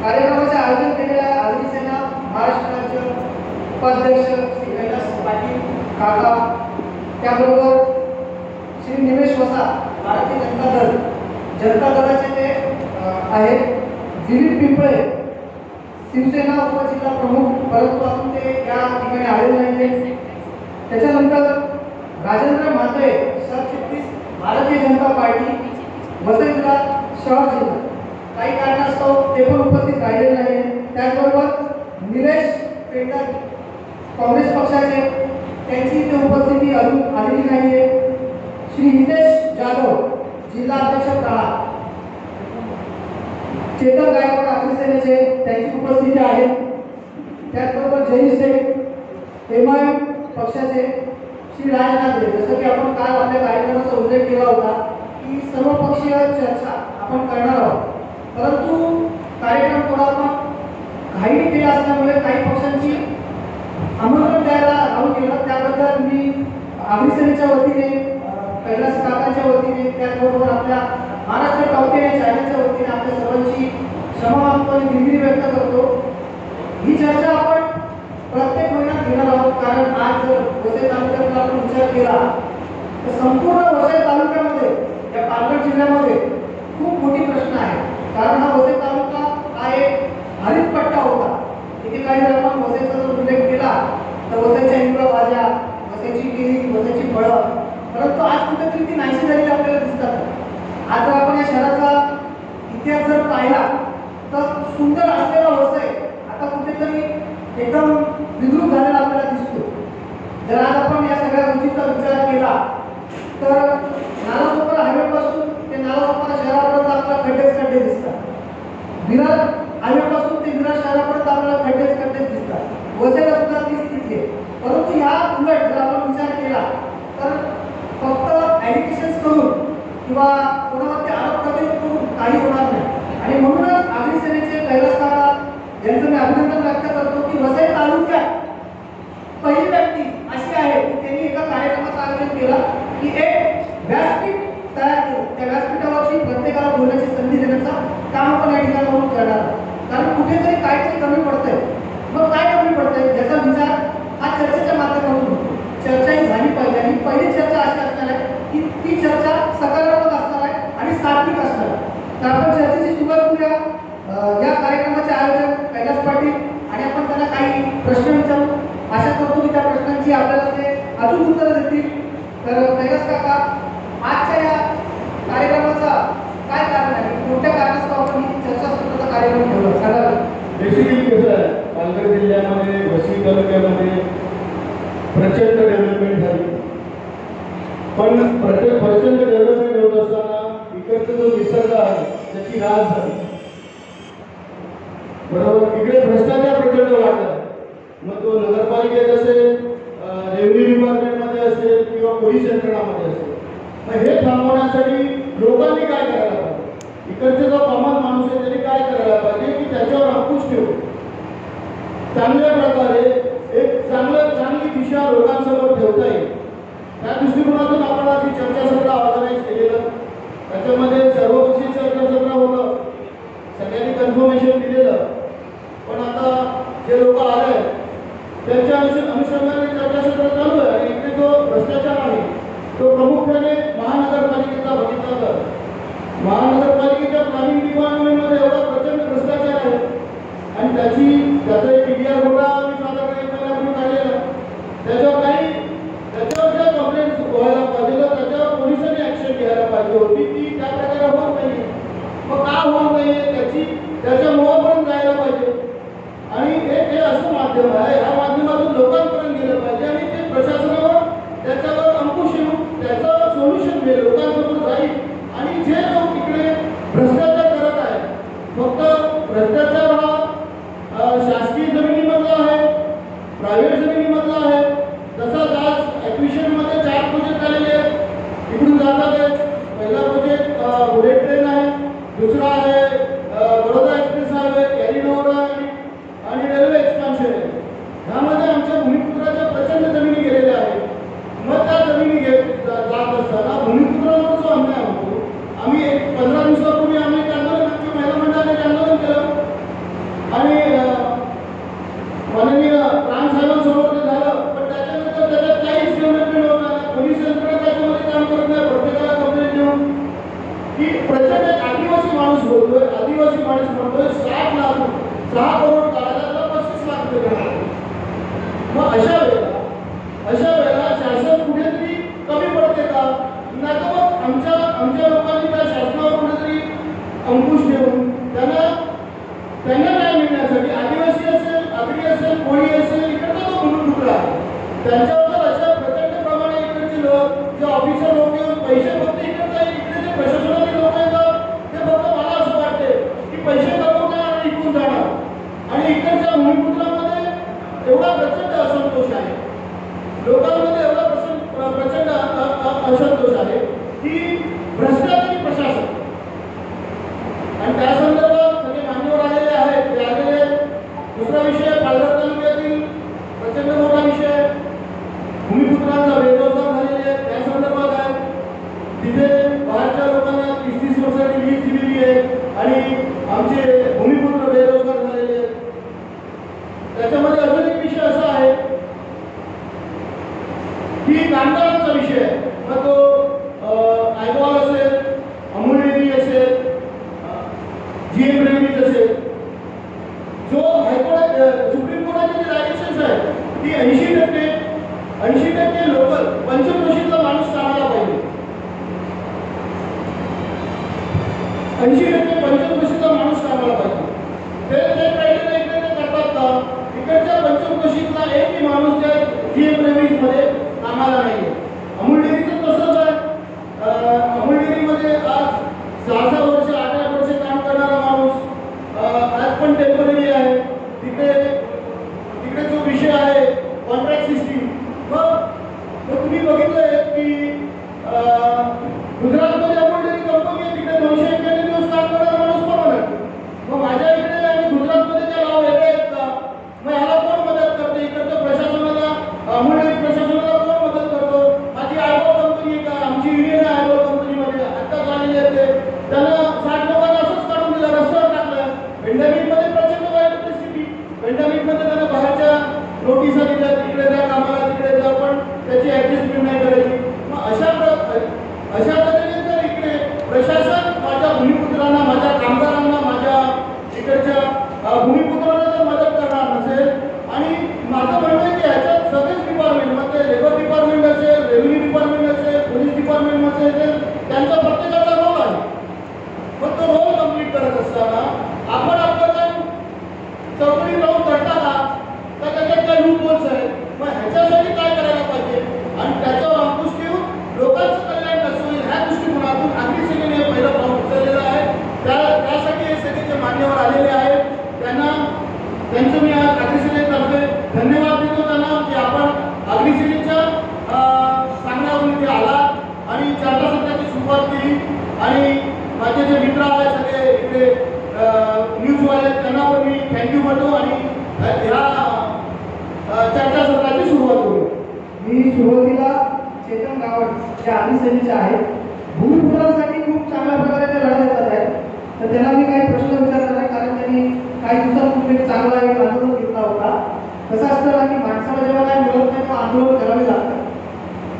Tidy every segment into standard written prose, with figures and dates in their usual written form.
कार्यक्रमाचे आयोजन केलेल्या आगरी सेना महाराष्ट्र राज्य उपाध्यक्ष श्री कैलास पाटील काका, त्याबरोबर श्री निमेश वसा भारतीय जनता दलाचे ते आहेत, दिलीप पिंपळे शिवसेना उपजिल्हा प्रमुख, परंतु अजून ते या ठिकाणी आलेले नाहीये. त्याच्यानंतर राजेंद्र माते सरचिटणीस भारतीय जनता पार्टी वसई शहर जिल्हा, काही कारणास्तव ते पण उपस्थित राहिलेले नाही. त्याचबरोबर निलेश पेंडर काँग्रेस पक्षाचे, त्यांची इथे उपस्थिती अजून आलेली नाहीये. श्री हितेश जाधव जिल्हा अध्यक्ष प्रहार, चेतन गायकवाड आगरी सेनेचे, त्यांची उपस्थिती आहे. त्याचबरोबर जय शेख एमआय पक्षाचे श्री राजनाथ, जसं की आपण काल आपल्या कार्यक्रमाचा उल्लेख केला होता की सर्वपक्षीय चर्चा आपण करणार आहोत, परंतु कार्यक्रम थोडा आपण घाईने केला असल्यामुळे काही पक्षांची आमंत्रण द्यायला राहून गेलं. त्याबद्दल मी आगरी सेनेच्या वतीने, कैलास काकांच्या वतीने, त्याचबरोबर आपल्या महाराष्ट्र टावटे चॅनलच्या वतीने आपल्या सर्वांची क्षमा मागतो आणि दिलगिरी व्यक्त करतो. ही चर्चा आपण प्रत्येक महिन्यात घेणार आहोत, कारण आज जर वसई तालुक्याचा आपण विचार केला तर संपूर्ण वसई तालुक्यामध्ये, या पालघर जिल्ह्यामध्ये खूप मोठी प्रश्न आहे. कारण हा वसई तालुका हा एक हरित पट्टा होता. इथे काही जर आपण वसईचा जर उल्लेख केला तर वसईच्या हिरव्या भाज्या, वसईची केळी, वसईची फळं, परंतु आज कुठेतरी ती नाहीशी झालेली आपल्याला दिसतात. आज जर आपण या शहराचा इतिहास जर पाहिला तर सुंदर असलेला वसई आता कुठेतरी एकदम विद्रूप झालेला आपल्याला दिसतो. जर आज आपण या सगळ्या गोष्टींचा विचार केला तर नालासोपारा हायवेपासून ते नालासोपारा शहरापर्यंत आपल्याला खड्डेच दिसतात. विरार हायवेपासून ते विरार शहरापर्यंत आपल्याला खड्डेच दिसतात. वसईला सुद्धा ती स्थिती आहे. परंतु ह्या उलट जर आपण विचार केला तर फक्त ॲडिकेशन्स करून किंवा कोणावरती आरोप करून काही होणार नाही. आणि म्हणूनच आगरी सेनेचे कैलास काका यांचं मी अभिनंदन व्यक्त करतो की वसई तालुक्यात पहिली व्यक्ती अशी आहे की त्यांनी एका कार्यक्रमाचं आयोजन केलं की एक व्यासपीठ तयार केलं. त्या व्यासपीठावरची प्रत्येकाला बोलण्याची संधी देण्याचा काम आपण या ठिकाणावरून करणार. कारण कुठेतरी काहीतरी कमी पडतंय. मग काय कमी पडतंय याचा विचार हा चर्चेच्या माध्यमातून होतो. चर्चा ही झाली पाहिजे आणि पहिली चर्चा अशी असणार आहे की ती चर्चा सकारात्मक असणार आहे आणि सात्विक असणार आहे. तर आपण चर्चेची सुरुवात करूया. या कार्यक्रमाचे आयोजक कैलास पाटील आणि आपण त्यांना काही प्रश्न विचारू. आशा करतो की त्या प्रश्नांची आपल्याला ते अजून उत्तरं देतील. तर कैलास काका, आजच्या या कार्यक्रमाचा काय कारण आहे, कोणत्या कारणास्तव आपण ही चर्चासत्राचा कार्यक्रम ठेवला सांगा. बेसिकली कसं आहे, पालघर जिल्ह्यामध्ये वसई तालुक्यामध्ये प्रचंड डेव्हलपमेंट झाली. पण प्रचंड डेव्हलपमेंट होत असताना इकडचा जो निसर्ग आहे त्याची नाश झाली. बरोबर, इकडे भ्रष्टाचार प्रचंड वाढला. मग तो नगरपालिकेत असेल, रेव्हन्यू डिपार्टमेंटमध्ये असेल किंवा पोलीस यंत्रणामध्ये असेल. मग हे थांबवण्यासाठी लोकांनी काय करायला पाहिजे, इकडचे जो कॉमन माणूस आहे त्यांनी काय करायला पाहिजे की त्याच्यावर अंकुश ठेवून चांगल्या प्रकारे एक चांगली दिशा लोकांसमोर ठेवता येईल. त्या दृष्टिकोनातून आपण आज ही चर्चासत्र ऑर्गनाईज केलेलं. त्याच्यामध्ये सर्वपक्षीय चर्चासत्र होतं, सगळ्यांनी कन्फर्मेशन दिलेलं. पण आता जे लोक आले त्यांच्या अनुषंगाने चर्चासत्र चालू आहे. आणि इकडे जो भ्रष्टाचार आहे तो प्रामुख्याने महानगरपालिकेचा बघितला तर महानगरपालिकेच्या प्लॅनिंग डिपार्टमेंटमध्ये एवढा प्रचंड भ्रष्टाचार आहे. आणि त्याचा एक पीडीआर घोटाळा आम्ही साधारण एक महिन्यापूर्वी काढलेला. त्याच्यावर ज्या कंप्लेंट व्हायला पाहिजे त्याच्यावर पोलिसांनी ऍक्शन घ्यायला पाहिजे होती, ती त्या प्रकारे होत नाही. मग का होत नाहीये त्याच्या मुळापर्यंत जायला पाहिजे. आणि हे असं माध्यम आहे, या माध्यमातून लोकांपर्यंत गेलं पाहिजे आणि ते प्रशासनावर त्याच्यावर काम करत नाही, प्रत्येकाला कंप्लेंट देऊन की प्रचंड आदिवासी माणूस बोलतोय, आदिवासी माणूस म्हणतोय 7 लाख 6 करोड काढायला 35 लाख रुपये काढायला. मग अशा वेळेला शासन कुठेतरी कमी पडते का? नाही तर मग आमच्या लोकांनी त्या शासनावर कुठेतरी अंकुश ठेवून त्यांना न्याय मिळण्यासाठी आदिवासी असेल, आगरी असेल, कोळी असेल, इकडचा जो गुणतुकडा आहे त्यांच्यावर अशा प्रचंड प्रमाणे इकडचे लोक जे ऑफिसर लोक येऊन पैसे फक्त इकडे जे प्रशासनाचे लोक येतात ते फक्त मला असं वाटते की पैसे कमवणार आणि इकडून जाणार आणि इकडच्या भूमिपुत्रामध्ये एवढा प्रचंड असंतोष आहे, लोकांमध्ये एवढा प्रचंड असंतोष आहे की भ्रष्टाचारी प्रशासन. आणि त्या संदर्भात सगळे मान्यवर आलेले आहेत, ते आलेले. दुसरा विषय पालघर तालुक्यातील प्रचंड मोठा विषय भूमिपुत्रांचा बेरोजगार झालेले आहेत त्या संदर्भात आहे. तिथे बाहेरच्या लोकांना 30-30 वर्षाची लीज दिलेली आहे आणि आमचे भूमिपुत्र बेरोजगार झालेले आहेत. त्याच्यामध्ये अजून एक विषय असा आहे की कामगारांचा विषय. मग तो आयबॉल असेल, अमूल डेअरी असेल, जीएम रेव्हिन्यूज असेल, जो हायकोर्ट सुप्रीम कोर्टाचे जे डायरेक्शन्स आहेत की 80% लोकल पंचक्रोशीतला माणूस कामाला पाहिजे. 80% पंचक्रोशीतला माणूस कामाला पाहिजे. ते क्रायटेरिया इकडे करतात का? इकडच्या पंचक्रोशीतला एकही माणूस त्या जीएम रेव्हिन्यूज मध्ये कामाला नाहीये. अमूल डेअरीचं तसंच आहे. अमूल डेअरीमध्ये आज 6 वर्ष 8 वर्ष काम करणारा माणूस आज पण टेम्पररी आहे. तिकडे जो विषय आहे कॉन्ट्रॅक्ट सिस्टीम, मग तुम्ही बघितलंय की गुजरातमध्ये अमूल डेअरी कंपनी आहे, तिकडे 291 दिवस काम करणारा माणूस पण आहे. मग माझ्या इकडे आणि गुजरातमध्ये त्या लाव वेगळे आहेत का? मग ह्याला कोण मदत करते? इकडच्या प्रशासनाला, अमूल डेअरी प्रशासनाला कोण मदत करतो? माझी आयबॉल कंपनी आहे का? आमची युनियन आहे आयबॉल कंपनीमध्ये, आता झालेली आहे. त्यांना 60 लोकांना असंच काढून दिलं, रस्त्यावर टाकलं. पेंडेमिकमध्ये प्रचंड वाईट परिस्थिती. पेंडेमिकमध्ये त्यांना बाहेरच्या नोटिसा दिल्या, तिकडे द्या कामाला, तिकडे द्या, पण त्याची ऍडजस्टमेंट नाही करायची. मग अशा तऱ्हेने जर इकडे प्रशासन माझ्या भूमिपुत्रांना, माझ्या कामगारांना, माझ्या इकडच्या भूमिपुत्रांना जर मदत करणार नसेल, आणि माझं म्हणणं आहे की ह्याच्यात सगळेच डिपार्टमेंट, मग ते लेबर डिपार्टमेंट असेल, रेव्हेन्यू डिपार्टमेंट असेल, पोलीस डिपार्टमेंट असेल, त्यांचा प्रत्येकाचा रोल आहे. पण तो रोल कम्प्लीट करत असताना आपण आपलं काम चौकडी लावून करता का? तर त्याच्यात काय लूप होल्स आहेत. मग ह्याच्यासाठी काय करायला पाहिजे आणि त्याच्यावर अंकुश ठेवून लोकांचं कल्याण कसं होईल ह्या दृष्टिकोनातून आगरी सेनेने हे पहिलं पाऊल उचललेलं आहे. त्यासाठी हे सेनेचे मान्यवर आलेले आहेत. त्यांचं मी आज आगरी सेनेतर्फे धन्यवाद देतो त्यांना की आपण आगरी सेनेच्या सांगण्यावरून इथे आला आणि चार्टर सत्राची सुरुवात केली. आणि माझे जे मित्र आहेत सगळे इकडे न्यूजवाले, त्यांना पण मी थँक्यू म्हणतो आणि ह्या चर्चा सत्राची सुरुवात करू. मी सुरुवातीला चेतन गावड जे आगरी सेनेचे आहेत, भूमिपुत्रांसाठी खूप चांगल्या प्रकारे ते लढा देतात आहेत. तर त्यांना मी काही प्रश्न विचारणार आहे, कारण त्यांनी काही दिवसांपूर्वी एक चांगला एक आंदोलन घेतला होता. कसं असतं ना की माणसाला जेव्हा काही मिळत नाही तेव्हा आंदोलन करावे लागतात.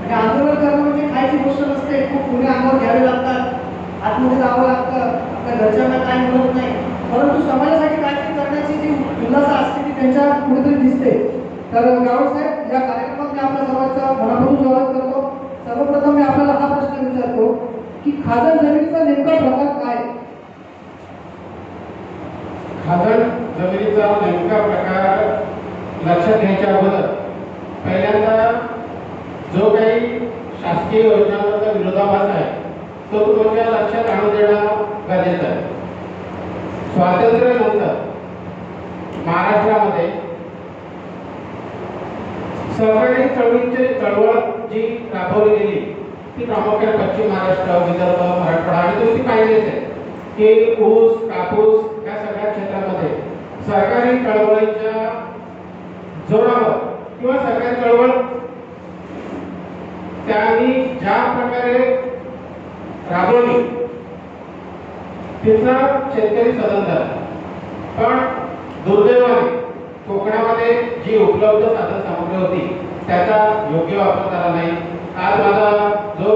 आणि आंदोलन करणं म्हणजे खायची गोष्ट नसते. खूप पुणे अंगावर घ्यावे लागतात, आतमध्ये जावं लागतं. आपल्या घरच्यांना काय मिळत नाही, परंतु समाजासाठी काहीतरी करण्याची जी उल्हास असते ती त्यांच्या कुठेतरी दिसते. तर गावड साहेब, या कार्यक्रमात मी आपल्या सर्वांचं मनापासून स्वागत करतो. सर्वप्रथम मी आपल्याला हा प्रश्न विचारतो की खाजण जमिनीचा नेमका प्रकार काय? खाजण जमिनीचा नेमका प्रकार लक्षात घ्यायच्या अगोदर पहिल्यांदा जो काही शासकीय योजनांचा विरोधाभास आहे तो तुमच्या लक्षात आणून देणं गरजेचं आहे. स्वातंत्र्यानंतर महाराष्ट्रामध्ये सहकारी चळवळ जी राबवली गेली ती प्रामुख्याने पश्चिम महाराष्ट्र, विदर्भ, मराठवाडा आणि तुम्ही पाहिलेच आहे की ऊस, कापूस या सगळ्या क्षेत्रामध्ये सहकारी चळवळीच्या जोरावर किंवा सरकारी चळवळ त्यांनी ज्या प्रकारे राबवली तिचा शेतकरी सदन झाला. पण दुर्दैवाने कोकणामध्ये जी उपलब्ध साधन सामग्री होती त्याचा योग्य वापर झाला नाही. आज माझा जो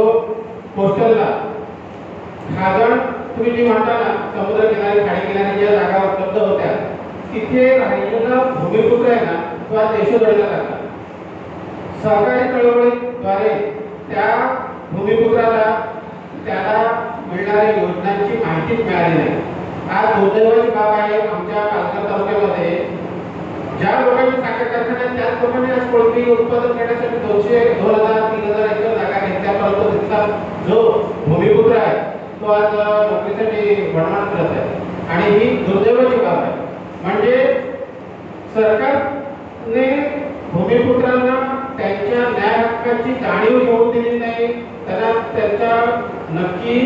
खाजण तुम्ही जी म्हणता ना समुद्रकिनारी खाडीकिनारी ज्या जागा उपलब्ध होत्या तिथे राहिलेला भूमिपुत्र आहे ना तो आज देशोधडीला लागला. सहकारी चळवळीद्वारे त्या भूमिपुत्राला त्याला मिळणाऱ्या योजनांची माहितीच मिळाली नाही. आज दुर्दैवाची बाब आहे आमच्या पालघर तालुक्यामध्ये ज्या लोकांनी साखर कारखान्यात त्याच लोकांनी आज कोळंबी उत्पादन करण्यासाठी 2,000-3,000 एकर जागा घेतल्या, परंतु तिथला जो भूमिपुत्र आहे तो आज नोकरीसाठी वणवण करत आहे आणि ही दुर्दैवाची बाब आहे. म्हणजे सरकारने भूमिपुत्रांना त्यांच्या न्याय हक्काची जाणीव होऊन दिली नाही, त्यांना त्यांचा नक्की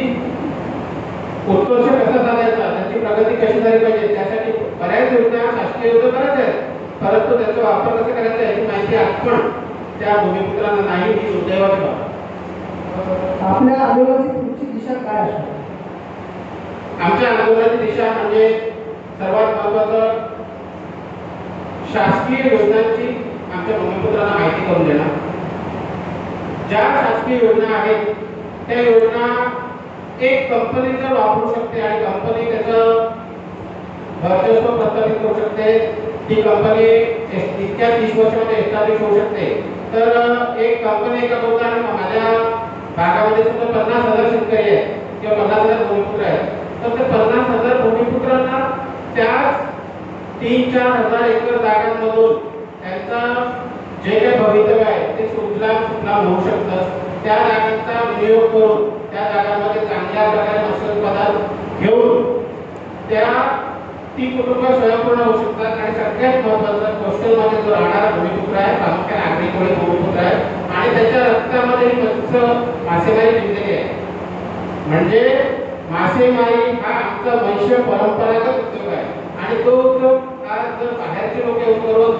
उत्कर्ष कसा साधायचा, त्यांची प्रगती कशी झाली पाहिजे त्यासाठी बऱ्याच योजना शासकीय योजना बऱ्याच आहेत, परंतु त्याचा वापर कसा करायचा याची माहिती आपण त्या भूमिपुत्रांना नाही. ही दुर्दैवाची बाब आहे. आपल्या आंदोलनाची पुढची दिशा काय असणार? आमच्या आंदोलनाची दिशा म्हणजे सर्वात महत्त्वाचं शासकीय योजनांची आमच्या भूमिपुत्रांना माहिती करून देणं. ज्या शासकीय योजना आहेत त्या योजना एक कंपनी जर वापरू शकते आणि कंपनी त्याचं वर्चस्व प्रस्थापित करू शकते, ती कंपनी इतक्या 30 वर्षामध्ये एस्टॅब्लिश होऊ शकते, तर एक कंपनी एका बोलताना माझ्या भागामध्ये सुद्धा 50,000 शेतकरी आहेत किंवा 50,000 भूमिपुत्र आहेत, तर ते 50,000 भूमिपुत्रांना त्याच 3-4 हजार एकर जागांमधून त्यांचा जे काही भवितव्य आहे ते सुफलाम होऊ शकतं. त्या जागांचा विनियोग करून त्या जागांमध्ये चांगल्या प्रकारे मत्स्य पदार्थ घेऊन ती कुटुंब स्वयंपूर्ण होऊ शकतात. आणि सगळ्यात महत्त्वाचं कोस्टलमध्ये जो राहणारा भूमिपुत्र आहे प्रामुख्याने आगरी कोळी भूमिपुत्र आहे आणि त्याच्या रक्तामध्ये मत्स्य मासेमारी जिंकलेली आहे. म्हणजे मासेमारी हा आमचा वैश्य परंपरागत उद्योग आहे आणि तो उद्योग आज जर बाहेरचे लोक येऊन करून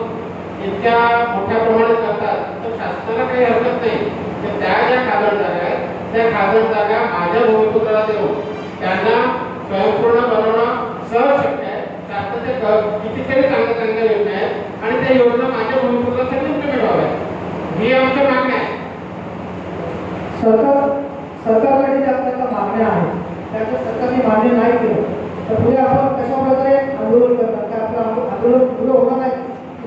इतक्या मोठ्या प्रमाणात करतात तर शासनाला काही हरकत नाही. तर त्या ज्या खाजण जागा आहेत त्या खाजण जागा माझ्या भूमिपुत्राला देऊन त्यांना स्वयंपूर्ण बनवणं सहज शक्य आहे. शासनाच्या कितीतरी चांगल्या योजना आहेत आणि त्या योजना माझ्या भूमिपुत्रासाठी इम्प्लिमेंट व्हाव्यात ही आमची मागणी आहे. सरकारकडे ज्या आपल्याला मागण्या आहेत त्याच्या सरकारने मान्य नाही केलं तर पुढे आपण कशा प्रकारे आंदोलन करणार? काय आपलं आंदोलन पुढे होणार नाही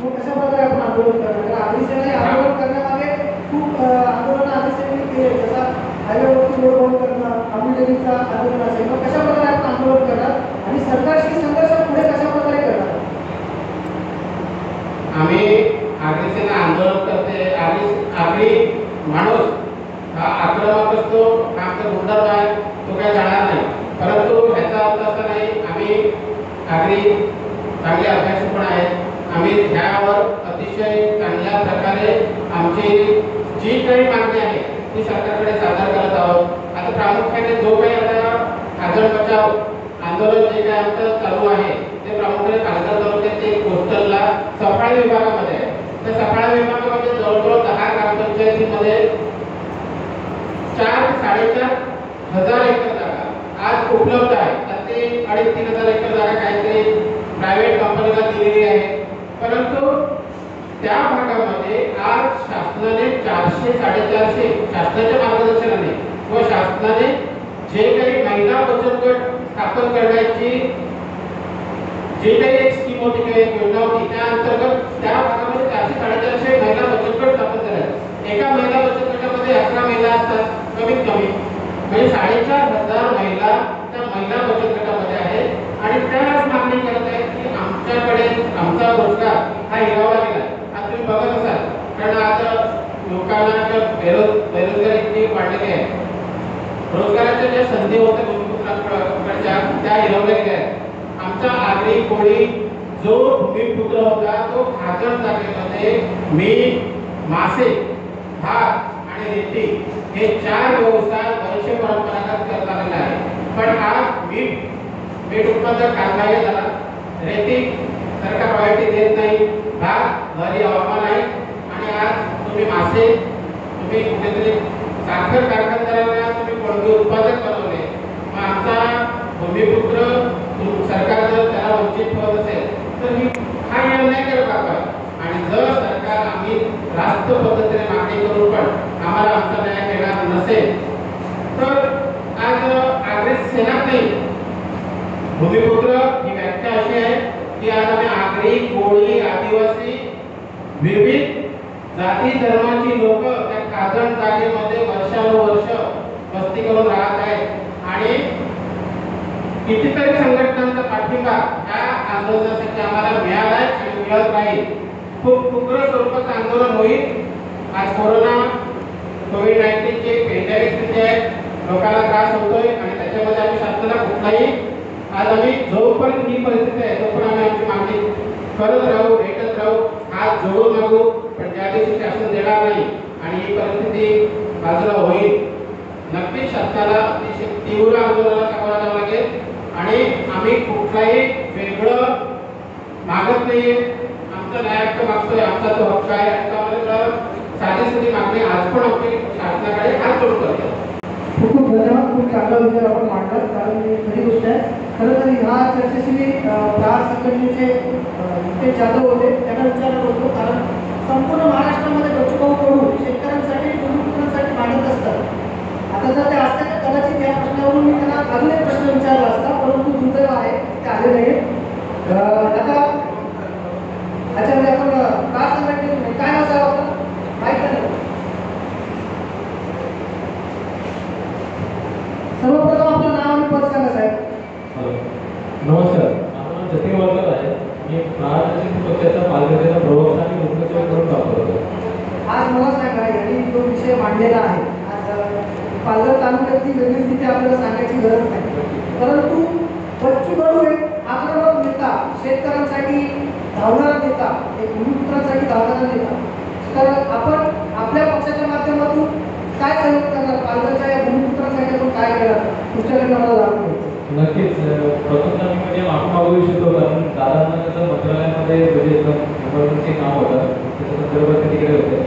मग कशा प्रकारे आपण आंदोलन करणार? कारण आदिसेने आंदोलन करण्यामागे खूप आंदोलन आदिसेने केले, जसा हायवेवरती रोड बंद करणं, आंबुलेचा आंदोलन असेल, मग कशा प्रकारे आपण आंदोलन करणार आणि सरकारशी संघर्ष पुढे कशा प्रकारे करणार? आम्ही आगरीसेना आंदोलन करते. आगरी माणूस हा आक्रमक असतो, हा आमचा गुंडाळ आहे, तो काही जाणार नाही. परंतु ह्याचा अर्थ असा नाही, आम्ही आगरी चांगले अभ्यासू पण आहेत. आम्ही ह्यावर अतिशय चांगल्या प्रकारे आमची जी काही मागणी आहे ती सरकारकडे सादर करत आहोत. आता प्रामुख्याने जो काही आता खाजण बचाव आंदोलन जे काही आमचं चालू आहे ते प्रामुख्याने पालघर तालुक्यातील कोस्टलला सफाळा विभागामध्ये आहे. त्या सफाळा विभागामध्ये जवळजवळ 10 ग्रामपंचायतीमध्ये 4-4.5 हजार एकर जागा आज उपलब्ध आहे. तर ते 2,500-3 हजार एकर जागा काहीतरी प्रायव्हेट कंपनीला दिलेली आहे. परंतु त्या भागामध्ये आज शासनाने 400-450 शासनाच्या मार्गदर्शनाने व शासनाने जे काही महिला बचत गट स्थापन करण्याची जे काही एक स्कीम होती किंवा एक योजना होती त्या अंतर्गत त्या भागामध्ये 400-450 महिला बचत गट स्थापन करायचे. एका महिला बचत गटामध्ये 11 महिला असतात कमीत कमी, म्हणजे 4,500 महिला त्या महिला बचत गटामध्ये आहेत आणि त्या मागणी करत आहेत की आमच्याकडे आमचा रोजगार हा हिरावला गेला. आज तुम्ही बघत असाल कारण आज लोकांना बेरोजगारी इतकी वाढलेली आहे, रोजगाराच्या ज्या संधी होत्या भूमिपुत्रांकडच्या त्या हिरावल्या गेल्या आहेत. आमचा आगरी कोळी जो भूमिपुत्र होता तो खाजण जागेमध्ये मीठ, मासे, भात आणि रेती हे 4 व्यवसाय वर्ष परंपरागत करत आलेले आहे. पण आज मीठ उत्पादक कारखाना झाला, रेती सरकार रॉयल्टी देत नाही, भात घरी हवामान आहे आणि आज तुम्ही मासे तुम्ही कुठेतरी साखर कारखानदारांना तुम्ही कोणते उत्पादक बनवले. मग आमचा भूमिपुत्र सरकार जर त्याला वंचित ठेवत असेल तर हा निर्णय करत आपण. आणि जर सरकार आम्ही रास्त पद्धतीने मागणी करून पण आम्हाला आमचा न्याय मिळणार नसेल तर आज आगरी सेना जागेमध्ये वर्षानुवर्ष वस्ती करून राहत आहेत आणि कितीतरी संघटनांचा पाठिंबा या आंदोलनासाठी आम्हाला मिळाला आहे आणि मिळत राहील. खूप उग्र स्वरूपाचं आंदोलन होईल. आज कोविड-19 ची पेंडेमिक स्थिती आहे, लोकांना त्रास होतोय आणि त्याच्यामध्ये आम्ही शासनाला कुठलाही आज आम्ही जोपर्यंत ही परिस्थिती आहे तोपर्यंत आम्ही आमची मागणी करत राहू, भेटत राहू, हात जोडून मागू. पण ज्या दिवशी शासन देणार नाही आणि ही परिस्थिती बाजूला होईल, नक्कीच शासनाला अतिशय तीव्र आंदोलनाला सामोरं जावं लागेल. आणि आम्ही कुठलाही वेगळं मागत नाहीये, आमचा न्याय हक्क मागतोय, आमचा तो हक्क आहे. त्यामुळे साधी सुधी मागणी आज पण आपली शासनाकडे हात जोडून करतो. खूप खूप धन्यवाद. खूप चांगला विचार आपण मांडला. कारण ही खरी गोष्ट आहे. खरं तर ह्या चर्चेशी मी प्रहार संघटनेचे ते जाधव होते त्यांना विचारत होतो. कारण संपूर्ण महाराष्ट्रामध्ये बच्चूभाऊ कडू शेतकऱ्यांसाठी भूमिपुत्रांसाठी मांडत असतात. आता जर ते असते तर कदाचित या प्रश्नावरून मी त्यांना अजून एक प्रश्न विचारला असता, परंतु दुर्दैव आहे ते आले नाही. आता याच्यामध्ये आपण प्रहार संघटने काय नाव सांगा आपलं माहिती नाही. सर्वप्रथम आपलं नाव आणि पद सांगा साहेब. नमस्कार, माझं जतीन वर्कर आहे. मी प्रहार पक्षाचा पालघरचा प्रवक्ता आणि उपसचिव म्हणून काम करतो. आज मला सांगा, यांनी जो विषय मांडलेला आहे, आज पालघर तालुक्यातली वेगळी स्थिती आपल्याला सांगायची गरज नाही, परंतु बच्चू कडू एक आक्रमक नेता, शेतकऱ्यांसाठी धावणारा नेता, एक भूमिपुत्रांसाठी धावणारा नेता. तर आपण आपल्या पक्षाच्या माध्यमातून काय सहयोग करणार, पालघरच्या या भूमिपुत्रांसाठी आपण काय करणार, तुमच्याकडे मला जाणून घ्यायचं. नक्कीच. प्रथमतः मी म्हणजे माफी मागू इच्छितो, कारण दादांना कसं मंत्रालयामध्ये म्हणजे इमर्जन्सी काम होतं, त्याच्या संदर्भात ते तिकडे होते.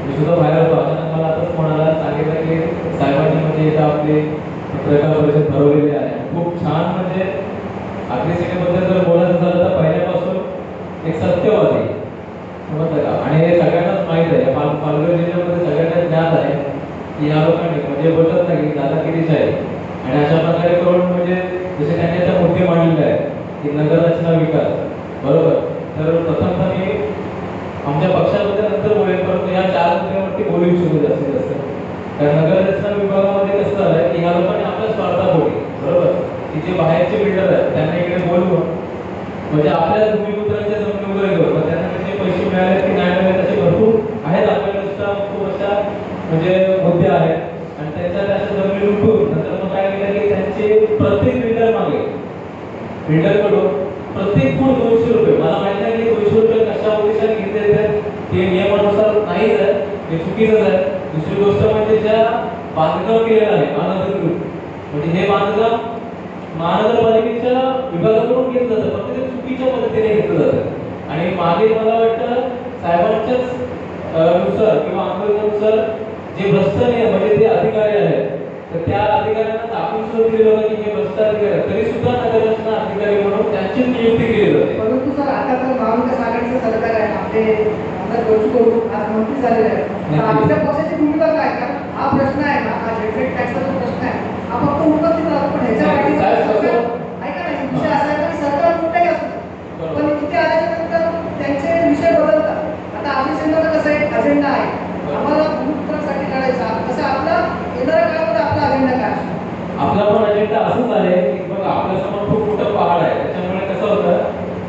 मी सुद्धा बाहेर होतो. अचानक मला आताच कोणाला सांगितलं की साहेबांनी म्हणजे इथं आपली पत्रकार परिषद भरवलेली आहे. खूप छान. म्हणजे अग्निसेनेबद्दल जर बोलायचं झालं तर पहिल्यापासून एक सत्यवादी समजलं का. आणि हे सगळ्यांनाच माहीत आहे, पालघर जिल्ह्यामध्ये सगळ्यांना ज्ञात आहे की या लोकांनी म्हणजे बोलत नाही की दादागिरीच आहे. आणि अशा प्रकारे करून म्हणजे जसे त्यांनी आता मुद्दे मांडलेले आहेत की नगररचना विकास, बरोबर. तर प्रथमतः मी आमच्या पक्षाबद्दल नंतर बोलेल, परंतु या 4 मुद्द्यांवरती बोलू इच्छितो जास्तीत जास्त. कारण नगररचना विभागामध्ये कसं झालं की ह्या लोकांनी आपल्या स्वार्थापोटी, बरोबर, की जे बाहेरचे बिल्डर आहेत त्यांना इकडे बोलवून म्हणजे आपल्या भूमिपुत्रांच्या जमिनी वगैरे घेऊन मग त्यांना त्याचे पैसे मिळाले की नाही मिळाले तसे भरपूर आहेत आपल्याकडे सुद्धा खूप अशा म्हणजे मुद्दे आहेत. आणि त्यांच्या त्याच्या जमिनी लुटून नंतर मग काय केलं की त्यांचे प्रत्येक बिल्डरकडून प्रत्येक फूट 200 रुपये. मला माहिती नाही की 200 रुपये कशा उद्देशाने घेतले आहेत, ते नियमानुसार नाहीच आहे, ते चुकीचंच आहे. दुसरी गोष्ट म्हणजे ज्या बांधकाम केलेलं आहे अनधिकृत, म्हणजे हे बांधकाम महानगरपालिकेच्या विभागाकडून घेतलं जातं, फक्त ते चुकीच्या पद्धतीने घेतलं जातं. आणि मागे मला वाटतं साहेबांच्याच नुसार किंवा आंदोलनानुसार जे भ्रष्ट म्हणजे ते अधिकारी आहेत, तर त्या अधिकाऱ्यांना दाखवून सुद्धा दिलेलं होतं की हे भ्रष्ट अधिकारी आहेत, तरी सुद्धा नगररचना अधिकारी म्हणून त्यांची नियुक्ती केली जाते. परंतु सर आता तर महाविकास आघाडीचं सरकार आहे, आपले आमदार बच्चू कडू आज मंत्री झालेले आहेत. तर आपल्या पक्षाची भूमिका काय, कारण हा प्रश्न आहे ना, हा जेटरेट टॅक्सचा जो प्रश्न आहे हा फक्त उपस्थित राहतो, पण ह्याच्या पाठीमागे ऐका ना, विषय असा आहे की सरकार कुठेही असतं, पण इथे आल्यानंतर त्यांचे विषय बदलतात. आता आपल्या सेनेला कसं एक अजेंडा आहे, आम्हाला भूमिपुत्रांसाठी लढायचा, तसं आपला येणाऱ्या काळामध्ये आपला अजेंडा काय असतो. आपला पण अजेंडा असंच आहे की बघा आपल्यासमोर खूप मोठं पहाड आहे. त्याच्यामुळे कसं होतं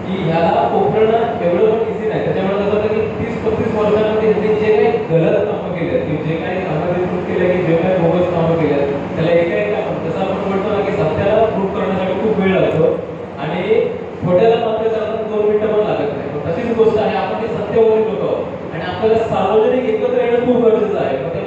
की ह्याला पोखरणं एवढं पण इझी नाही. त्याच्यामुळे कसं होतं की 30-35 वर्षांमध्ये ह्यांनी जे काही गलत कामं केले की जे काही अनधिकृत केलं की जे काही बोगस कामं केले त्याला एका तसं आपण म्हणतो ना की सत्याला प्रूव्ह करण्यासाठी खूप वेळ लागतो आणि खोट्याला मात्र करताना 2 मिनिटं पण लागत नाही. तशीच गोष्ट आहे, आपण ते सत्यवादी लोक आहोत आणि आपल्याला सार्वजनिक एकत्र येणं खूप गरजेचं आहे. म्हणजे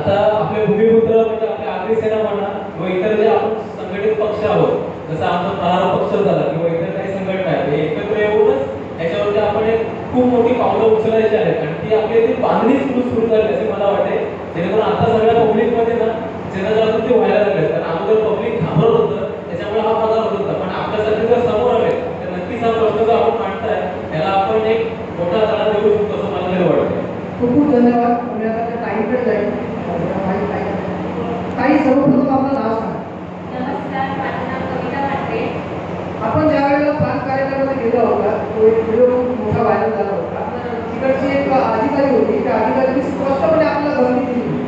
आता आपले भूमिपुत्र म्हणजे आपल्या अग्निसेना म्हणा किंवा इतर जे आपण संघटित पक्ष आहोत, जसं आमचा प्रहार पक्ष झाला किंवा इतर काही संघटना आहेत, हे एकत्र येऊनच याच्यावरती आपण एक खूप मोठी पावलं उचलायची आहेत आणि ती आपली ती बांधणी सुरू झाली असे मला वाटते. जेणेकरून आता सगळ्या पब्लिकमध्ये ना जनजागृती व्हायला लागली. कारण अगोदर पब्लिक घाबरत होतं, त्याच्यामुळे हा प्रकार होत होता. पण आपल्यासाठी जर समोर आले तर नक्कीच हा प्रश्न जो आपण मांडताय त्याला आपण एक मोठा तडा देऊ शकतो असं मला तरी वाटतं. खूप खूप धन्यवाद. तुम्ही आता टाईमकडे जाईल काही सर्वप्रथम आपलं नाव सांगा. नमस्कार, माझं नाव कविता पाटरे. आपण ज्या वेळेला प्रांत कार्यालयामध्ये गेलो होता, तो एक व्हिडिओ खूप मोठा व्हायरल झाला होता. तिकडची एक अधिकारी होती, त्या अधिकाऱ्यांनी स्पष्टपणे आपल्याला धमकी दिली.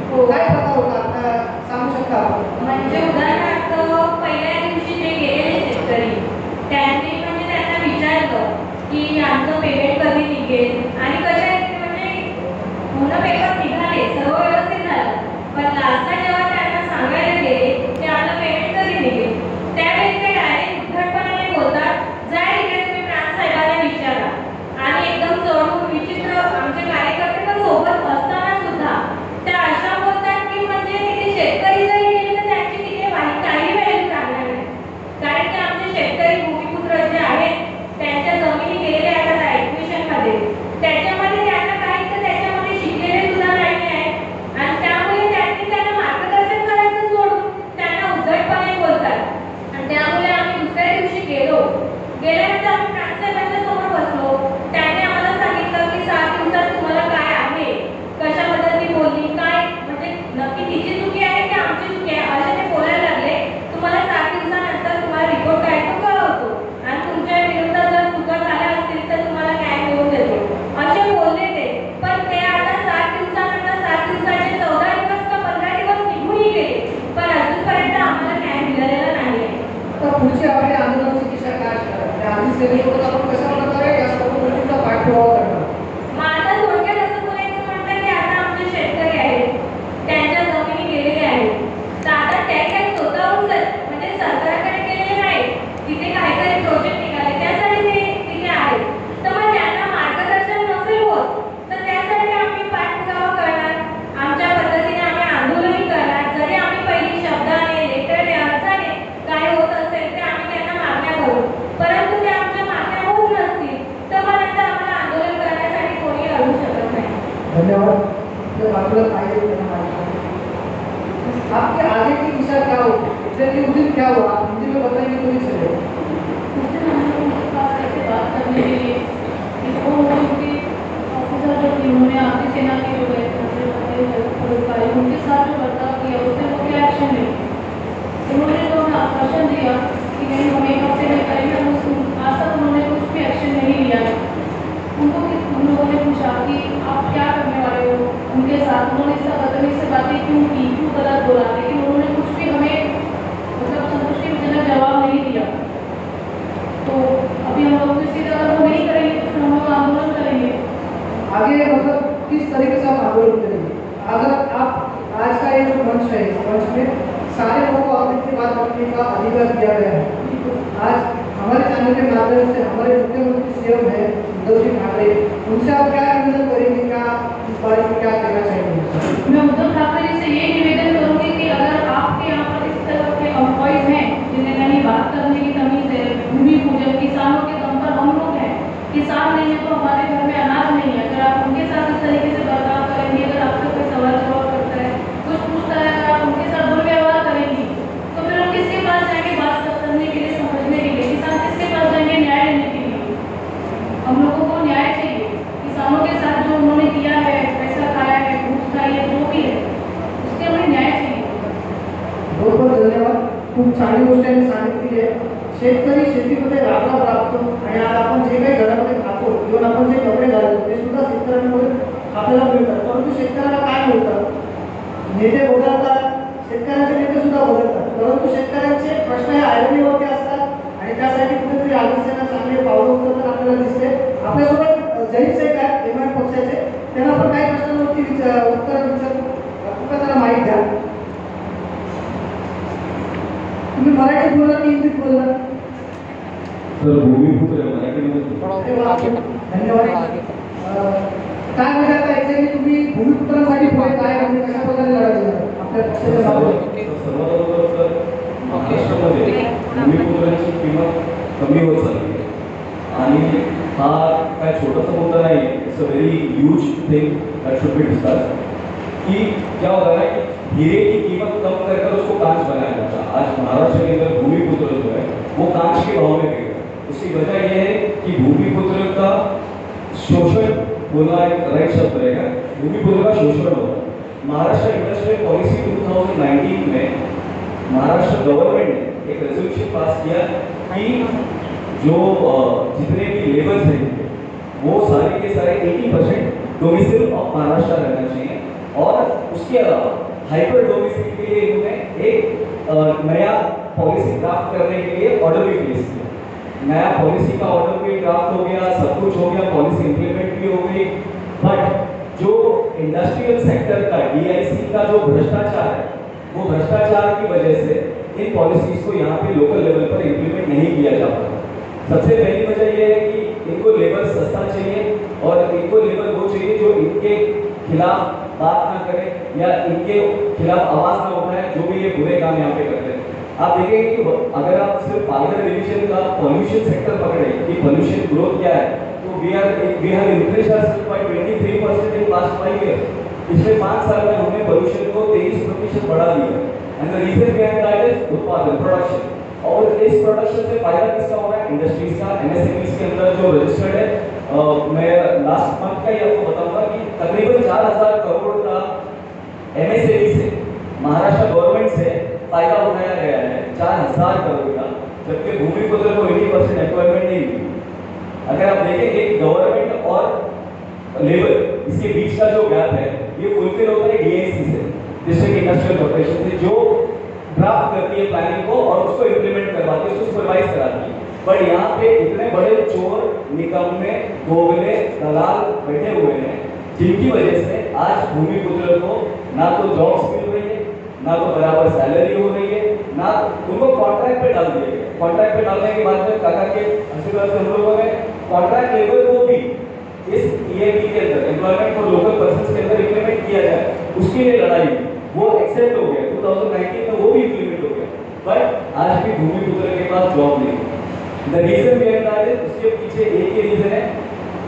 सेनेसोबत आपण कशा प्रकारे या सर्व गोष्टींचा पाठपुरावा करणार? मग आता थोडक्यात असं बोलायचं म्हटलं की आता आमचे शेतकरी आहेत, त्यांच्या जमिनी गेलेल्या आहेत. तर आता त्या काही स्वतःहून म्हणजे सरकारकडे गेलेले नाहीत. तिथे काही प्रोजेक्ट निघाले त्यासाठी ते तिथे आहेत. तर मग त्यांना मार्गदर्शन नसेल होत तर त्यासाठी आम्ही पाठपुरावा करणार. आमच्या पद्धतीने आम्ही आंदोलनही करणार. जरी आम्ही पहिली शब्दाने, लेटरने, अर्थाने काय होत असेल ते आम्ही त्यांना मागण्या करू. परंतु ते आमच्या मागण्या होत नसतील तर मग नंतर आम्हाला आंदोलन करण्यासाठी कोणी अडू शकत नाही. धन्यवाद. तो बाजूला पाहिजे त्यांना माहिती. आपके आगे की दिशा क्या होगी? एग्जैक्टली उस दिन क्या हुआ हिंदी में बताएंगे तो भी चलेगा। उस दिन हम लोग उनके पास ऐसे बात करने के लिए कि वो उनके ऑफिसर जो थे उन्होंने आपकी सेना के जो गए अधिकारी उनके साथ जो बर्ताव किया उससे वो क्या एक्शन नहीं. उन्होंने जो हमें आश्वासन दिया कि नहीं हम एक हफ्ते में करेंगे, आज तक उन्होंने कुछ भी एक्शन नहीं लिया. उनको हम लोगों ने पूछा कि आप क्या करने वाले हो उनके साथ. उन्होंने इसका बदतमीजी से बातें क्यों की, क्यों गलत बोला, लेकिन उन्होंने कुछ भी हमें मतलब संतुष्टिजनक जवाब नहीं दिया. तो अभी हम लोग किसी तरह वो नहीं करेंगे तो फिर हम लोग आंदोलन करेंगे. आगे मतलब किस तरीके से आप आंदोलन करेंगे? अगर आप आज का ये जो मंच है इस मंच में सारे लोगों को अपनी बात रखने का अधिकार दिया गया है. आज हमारे चैनल के माध्यम से हमारे मुख्यमंत्री सीएम है उद्धव जी ठाकरे, उनसे आप क्या निवेदन करेंगे? क्या इस बारे में क्या कहना चाहेंगे? मैं उद्धव ठाकरे जी से ये निवेदन करूंगी कि अगर आपके यहाँ पर इस तरह के एम्प्लॉइज हैं जिन्हें नहीं बात करने की तमीज है, भूमि पूजन किसानों के दम पर हम लोग हैं, किसान नहीं है तो हमारे घर में अनाज नहीं है, अगर आप उनके साथ इस तरीके से बर्ताव करेंगे, अगर आपसे कोई सवाल जवाब करता है, कुछ पूछता है, अगर आप उनके साथ दुर्व्यवहार करेंगी तो फिर हम किसके पास जाएंगे बात करने के लिए, समझने के लिए? किसान किसके पास जाएंगे न्याय लेने के लिए? हम लोगों को न्याय चाहिए. किसानों के साथ जो उन्होंने किया है, पैसा खाया है, घूस खाई है, जो भी है उसके हमें न्याय चाहिए. बहुत बहुत धन्यवाद. खूप चांगली गोष्ट आहे सांगितली आहे. शेतकरी शेतीमध्ये राबला राबतो आणि आज आपण जे काही घरामध्ये खातो किंवा आपण जे कपडे घालतो ते सुद्धा शेतकऱ्यांकडून आपल्याला मिळतात. परंतु शेतकऱ्याला काय मिळतं? नेते बदलतात, शेतकऱ्यांचे नेते सुद्धा बदलतात, परंतु शेतकऱ्यांचे प्रश्न हे आयरणीवरती असतात आणि त्यासाठी कुठेतरी आदिसेना चांगले पावलं उचलताना आपल्याला दिसते. आपल्यासोबत जयंत शेख आहेत एमआय पक्षाचे, त्यांना आपण काही प्रश्नांवरती उत्तर विचारू. कृपया त्यांना माहिती द्या. तुम्ही मराठीत बोलणार की हिंदीत बोलणार? तर भूमिपुत्र मराठीमध्ये अरे वा, धन्यवाद. काय म्हणजे आता एक्झॅक्टली तुम्ही भूमिपुत्रांसाठी पुढे काय म्हणजे कशा प्रकारे लढा देणार आपल्या पक्षाच्या नावावर? सर्वात अगोदर तर महाराष्ट्रामध्ये भूमिपुत्रांची किंमत कमी होत चालली आहे आणि हा काय छोटासा मुद्दा नाही. It's a very huge thing that should be discussed कि क्या हो रहा है कि हीरे की कीमत कम करके उसको कांच बनाया जाता है. आज महाराष्ट्र के अंदर भूमिपुत्र जो है वो कांच के भाव में बिक रहा है. उसकी वजह यह है कि भूमिपुत्र का शोषण बोलना एक राइट शब्द रहेगा. भूमिपुत्र का शोषण हो रहा है. महाराष्ट्र इंडस्ट्रियल पॉलिसी 2019 में महाराष्ट्र गवर्नमेंट ने एक रेजोल्यूशन पास किया कि जो जितने भी लेबर्स हैं वो सारे के सारे 80% डोमिसाइल ऑफ महाराष्ट्र रहना चाहिए. और उसके अलावा हाइपर डोमिसाइल के लिए इन्होंने एक नया पॉलिसी ड्राफ्ट करने के लिए ऑर्डर भी प्लेस किया. नया पॉलिसी का ऑर्डर भी ड्राफ्ट हो गया, सब कुछ हो गया, पॉलिसी इंप्लीमेंट भी हो गई. बट जो इंडस्ट्रियल सेक्टर का डीआईसी का जो भ्रष्टाचार है वो भ्रष्टाचार की वजह से इन पॉलिसीज को यहाँ पे लोकल लेवल पर इंप्लीमेंट नहीं किया जा पाता. सबसे पहली वजह यह है कि इनको लेबर सस्ता चाहिए और इनको लेबर वो चाहिए जो इनके खिलाफ बात ना करे या इनके खिलाफ आवाज ना उठाए जो भी ये बुरे काम यहाँ पे करते हैं. आप देखेंगे कि अगर आप सिर्फ पालघर डिवीजन का पॉल्यूशन सेक्टर पकड़े कि पॉल्यूशन ग्रोथ क्या है तो we have increased our by 23% in last 5 years. पिछले 5 साल में हमने पॉल्यूशन को 23% बढ़ा दिया. And the reason behind that is उत्पादन, प्रोडक्शन. और इस प्रोडक्शन से फायदा किसका हो रहा है? इंडस्ट्रीज का. एमएसएमईज के अंदर जो रजिस्टर्ड है मैं लास्ट मंथ का ही आपको बताऊंगा कि तकरीबन 4000 करोड़ का एमएसएमई से महाराष्ट्र गवर्नमेंट से फायदा उठाया गया है 4000 करोड़ का, जबकि भूमिपुत्र को 80% एम्प्लॉयमेंट नहीं मिली. अगर आप देखेंगे गवर्नमेंट और लेबर इसके बीच का जो गैप है ये फुलफिल होता है डीआईसी से, डिस्ट्रिक्ट इंडस्ट्रियल कॉर्पोरेशन से, जो ड्राफ्ट करती है प्लानिंग को और उसको इंप्लीमेंट करवाती है, उसको सुपरवाइज कराती है. बट यहाँ पे इतने बड़े चोर, निकम्मे, दोगले, दलाल बैठे हुए हैं जिनकी वजह से आज भूमिपुत्र को ना तो जॉब्स मिल रही है, ना तो बराबर सैलरी हो रही है, ना उनको कॉन्ट्रैक्ट पे डाल दिया गया। कॉन्ट्रैक्ट पे डालने के बाद में काका के आशीर्वाद से हम लोगों ने कॉन्ट्रैक्ट लेबर को भी इस EAP के अंदर, एम्प्लॉयमेंट फॉर लोकल पर्सन्स के अंदर इम्प्लीमेंट किया जाए, उसके लिए लड़ाई वो एक्सेप्ट हो गया। 2019 में वो भी इम्प्लीमेंट हो गया, बट आज भी भूमिपुत्र के पास जॉब नहीं है। The reason behind that is, उसके पीछे एक ही रीजन है,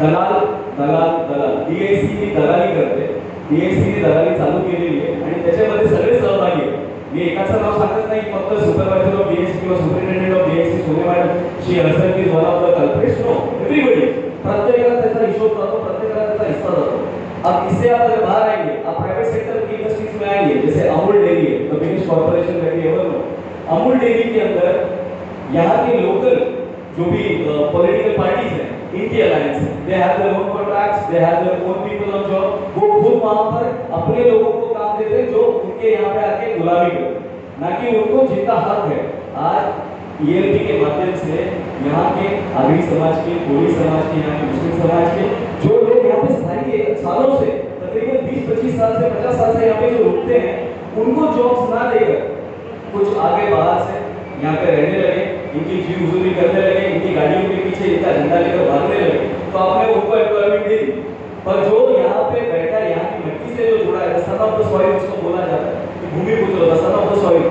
दलाल दलाल दलाल। DIC की दलाली करते, DIC की दलाली चालू केलेली आहे आणि त्याच्यामध्ये सगळे सहभागी आहेत। मी एकाचं नाव सांगत नाही, फक्त सुपरवायझर ऑफ DIC किंवा superintendent of DIC Sone madam, she herself is one of the culprits. No, everybody, प्रत्येकाला त्याचा हिशोब जातो, प्रत्येकाला त्याचा हिस्सा जातो। अब इससे आप अगर बाहर आएंगे, आप प्राइवेट सेक्टर की इंडस्ट्रीज में आएंगे, जैसे अमूल डेयरी है, the biggest corporation that we ever know. Amul dairy के अंदर यहाँ के लोकल जो भी पॉलिटिकल पार्टीज हैं, इनकी अलायंस है, they have their own contracts, they have their own people on job. वो खुद वहां पर अपने लोगों को काम देते हैं जो उनके यहाँ पे आके गुलामी करते, ना कि उनको जितना हक है। आज ELP के माध्यम से यहाँ के आगरी समाज के, कोली समाज के, यहाँ के मुस्लिम समाज के जो लोग यहाँ पे स्थायी सालों से, तकरीबन 20-25 साल से 50 साल से यहाँ पे जो रुकते हैं, उनको जॉब्स ना देकर कुछ आगे बाहर से यहाँ पे रहने लगे, इनकी जीव गुजरी करने लगे, इनकी गाड़ियों के पीछे इनका झंडा लेकर भागने लगे, तो आपने उनको एम्प्लॉयमेंट दे दी। पर जो यहाँ पे बैठा, यहाँ की मिट्टी से जो जुड़ा है, सन ऑफ द सॉइल उसको बोला जाता है, भूमिपुत्र, सन ऑफ द सॉइल,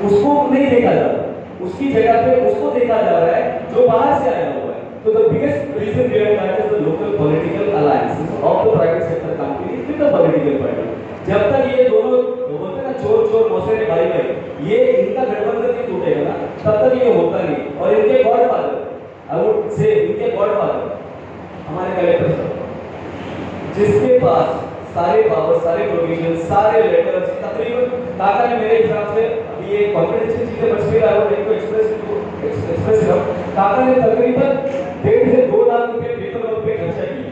उसको नहीं देखा जाता। उसकी जगह पे उसको देखा जा रहा है जो बाहर से आया हुआ है। तो the biggest reason behind that is the local political alliances of the private sector companies with the political party. जब तक ये दोनों बोलते हैं ना, चोर चोर मौसेरे भाई भाई, ये इनका गठबंधन नहीं टूटेगा ना, तब तक ये होता नहीं। और इनके गॉडफादर, आई वुड से इनके गॉडफादर हमारे कलेक्टर साहब, जिसके पास सारे पावर, सारे प्रोविजन, सारे लेटर्स, तकरीबन काका ने मेरे हिसाब से, अभी ये कॉन्फिडेंशियल चीजें बच गई, I would like to express काका ने तकरीबन 1.5 से 2 लाख रुपए पेपर वर्क पे खर्चा किया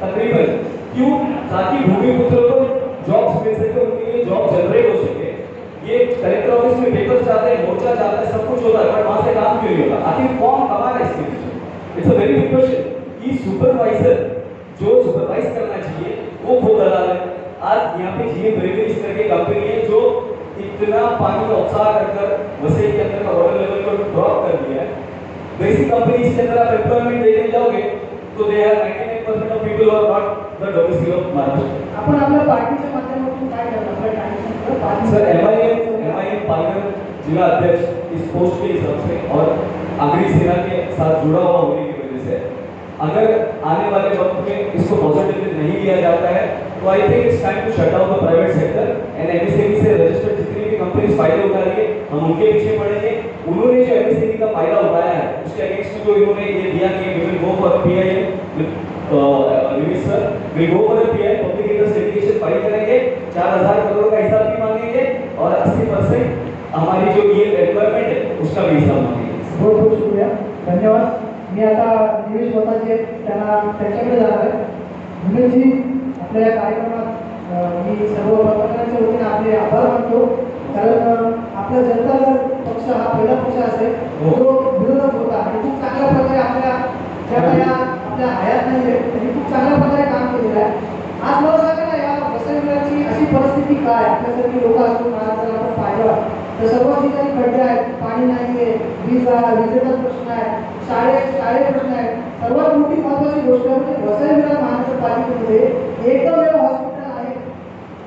तकरीबन। क्यों? ताकि भूमिपुत्र को जॉब्स मिल सके, उनके लिए जॉब जनरेट हो सके। ये कलेक्टर ऑफिस में पेपर जाते हैं, मोर्चा जाता है, सब कुछ होता है, पर वहां से काम क्यों नहीं होता? आखिर कौन कमा रहा है इसके पीछे? It's a very big question कि सुपरवाइजर जो सुपरवाइज करना चाहिए वो खुद दलाल है। आज यहाँ पे GM ब्रेवरीज करके कंपनी है जो इतना पानी का उत्साह कर वसई के अंदर का वाटर लेवल को ड्रॉप कर दिया है। बेसिक कंपनीज के अंदर आप एम्प्लॉयमेंट देने जाओगे तो they are 99% of people are not the domestic of Maharashtra. आपण आपल्या पार्टीच्या माध्यमातून काय करणार आपल्या transaction party? Sir, MIM Palghar जिला अध्यक्ष इस पोस्ट के हिसाब से और आगरी सेना के साथ जुड़ा हुआ होने की वजह से, अगर आने वाले वक्त में इसको पॉजिटिवली नहीं लिया जाता है तो I think it's time to shut down the private sector and MSME से रजिस्टर्ड जितनी भी कंपनीज फायदा उठा रही है, हम उनके पीछे पड़ेंगे। उन्होंने जो MSME का फायदा उठाया है उसके अगेंस्ट जो इन्होंने ये दिया कि we will go for PI, sir will go for PI, public interest litigation file करेंगे, 4000 करोड़ का हिसाब भी मांगेंगे और 80% हमारी जो ये एम्प्लॉयमेंट है उसका भी हिसाब मांगेंगे। बहुत बहुत शुक्रिया, धन्यवाद। मी आता निवेश स्वतःचे त्यांना त्यांच्याकडे जाणार आहे। धनुजी, आपल्या या कार्यक्रमात मी सर्व पत्रकारांच्या वतीने आपले आभार मानतो, कारण आपला जनता दल पक्ष हा पहिला पक्ष असेल जो विरोधक होता आणि खूप चांगल्या प्रकारे आपल्या ज्या काही आपल्या हयात नाही आहे त्यांनी खूप चांगल्या प्रकारे काम केलेलं आहे। आज मला सांगा ना, या वसईची अशी परिस्थिती काय? आपल्यासारखी लोक असून आज जर आपण पाहिलं तर सर्व ठिकाणी खड्डे आहेत, पाणी नाही आहे, विजेचा प्रश्न आहे, शाळे प्रश्न आहे। सर्वात मोठी महत्त्वाची गोष्ट म्हणजे वसई विरार महानगरपालिकेमध्ये एकमेव हॉस्पिटल आहे,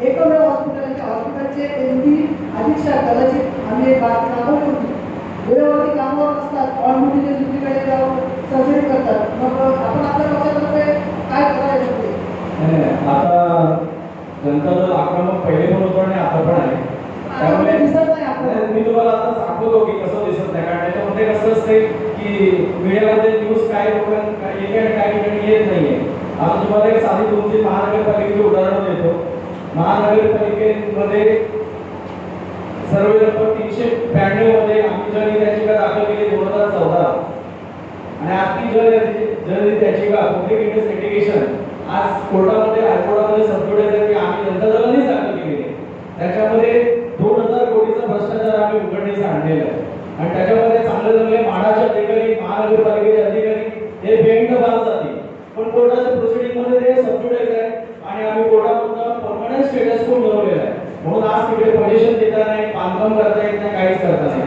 एकमेव हॉस्पिटल आहे। हॉस्पिटलचे MD अधीक्षक कदाचित आम्ही एक बातमी दाखवली होती, वेळेवरती कामावर असतात, ऑन ड्युटीचे दुसरीकडे जाऊन सर्जरी करतात। मग आपण आपल्या पक्षातर्फे काय करायचं ते? आता जनता दल आक्रमक पहिले पण होतो आणि आता पण आहे, त्यामुळे दिसत नाही आपल्याला। मी तुम्हाला आता दाखवतो की कसं दिसत नाही, कारण त्याच्यामध्ये कसं असते की मीडियामध्ये न्यूज काय लोकांना येते आणि काही ठिकाणी येत नाहीये। आता तुम्हाला एक साधी 2-3 महानगरपालिकेची उदाहरण देतो। महानगरपालिकेमध्ये सर्वेक्षण 392 मध्ये आम्ही जन याचिका दाखल केली 2014 आणि आपली जन याचिका पब्लिक इंटरेस्ट लिटिगेशन आज कोर्टामध्ये हायकोर्टामध्ये सबजुडिस आहे की आम्ही जनता दलानेच दाखल केली आहे। त्याच्यामध्ये 2000 कोटीचा भ्रष्टाचार आम्ही उघडणीस आणलेला आहे आणि त्याच्यामध्ये चांगलं चांगले म्हाडाचे अधिकारी, महानगरपालिकेचे अधिकारी हे बेंड बांध जातील, पण कोर्टाच्या प्रोसिडिंग मध्ये ते सबज्युडाइज आहे आणि आम्ही कोर्टामधून परमनंट स्टेटस कोण मिळवलेला आहे. म्हणून आज तिकडे पोझिशन देता नाही, बांधकाम करता येत नाही, काहीच करता नाही.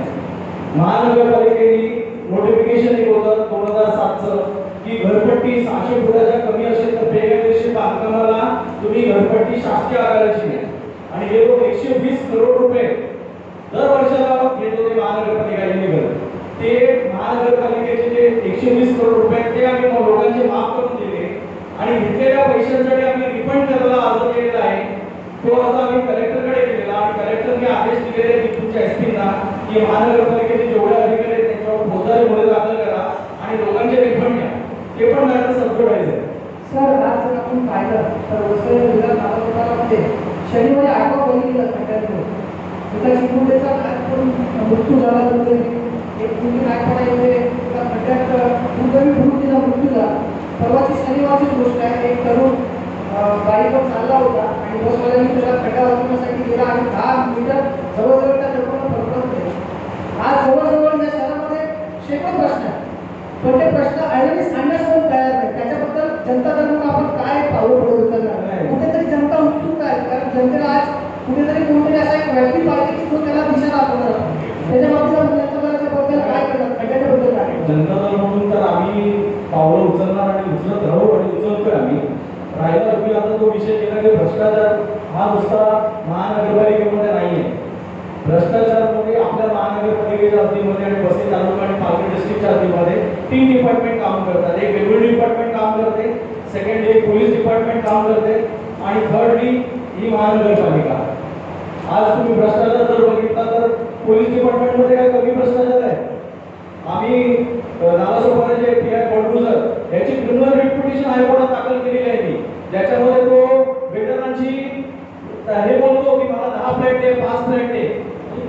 महानगरपालिकेने नोटिफिकेशन एक होतं 2007चं की घरपट्टी 600 फुटाच्या कमी असेल तर बेकायदेशीर बांधकामाला तुम्ही घरपट्टी शासकीय आकाराची द्या. आणि हे लोक 120 करोड रुपये दर वर्षाला घेत होते महानगरपालिका घर. ते महानगरपालिकेचे जे 120 करोड रुपये ते आम्ही लोकांचे माफ करून दिले आणि घेतलेल्या पैशांसाठी आम्ही रिफंड करायला अर्ज केलेला आहे. तो अर्ज आम्ही कलेक्टरकडे केलेला आणि कलेक्टरने आदेश दिलेले तुमच्या एसपींना की महानगरपालिकेचे जेवढे अधिकारी आहेत त्यांच्यावर फौजदारी गुन्हे दाखल करा आणि लोकांचे रिफंड घ्या. ते पण मॅटर सबज्युडाइज आहे. सर आज जर आपण पाहिलं तर वसई जिल्हा महानगरपालिकेमध्ये शनिवारी 8 बळीला खड्ड्यात एका चिमुरड्याचा पण मृत्यू झाला. तर एक मुलगी नागपाडा येथे एका खड्ड्यात दुर्दैवी बुडून तिचा मृत्यू झाला. परवाची शनिवारची गोष्ट आहे. एक तरुण बाईकवर चालला होता आणि बसवाल्यांनी त्याला खड्डा वाचवण्यासाठी गेला आणि 10 मीटर जवळजवळ त्या लोकांना फरफरत केले. आज जवळजवळ या शहरामध्ये शेकडो प्रश्न आहेत, पण ते प्रश्न आयोजित सांगण्यास पण तयार नाही. त्याच्याबद्दल जनता धर्म आपण काय पावलं उचलणार आहे? कुठेतरी जनता उत्सुक आहे, कारण जनतेला आज कुठेतरी कोणतरी असा एक व्यक्ती पाहिजे की जो त्याला दिशा दाखवणार. त्याच्या बाबतीत जनता बद्दल काय करणार, खड्ड्याबद्दल काय? जनता दल म्हणून तर आम्ही पावलं उचलणार आणि उचलत राहू आणि उचलतोय आम्ही. राहिला तुम्ही आता तो विषय केला की भ्रष्टाचार हा नुसता महानगरपालिकेमध्ये नाही आहे. भ्रष्टाचारामध्ये आपल्या महानगरपालिकेच्या हद्दीमध्ये आणि वसई तालुका आणि पालघर डिस्ट्रिक्टच्या हद्दीमध्ये 3 डिपार्टमेंट काम करतात. एक रेव्हेन्यू डिपार्टमेंट काम करते, सेकंड एक पोलीस डिपार्टमेंट काम करते आणि थर्डली ही महानगरपालिका. आज तुम्ही भ्रष्टाचार जर बघितला तर पोलीस डिपार्टमेंटमध्ये काय कमी भ्रष्टाचार आहे? आम्ही नालासोपाराचे पीआय बंडूजर याची क्रिमिनल रिट पिटिशन हायकोर्टात दाखल केलेली आहे मी, ज्याच्यामध्ये तो वेटरनांची हे बोलतो की मला 10 फ्लॅट दे, 5 फ्लॅट दे.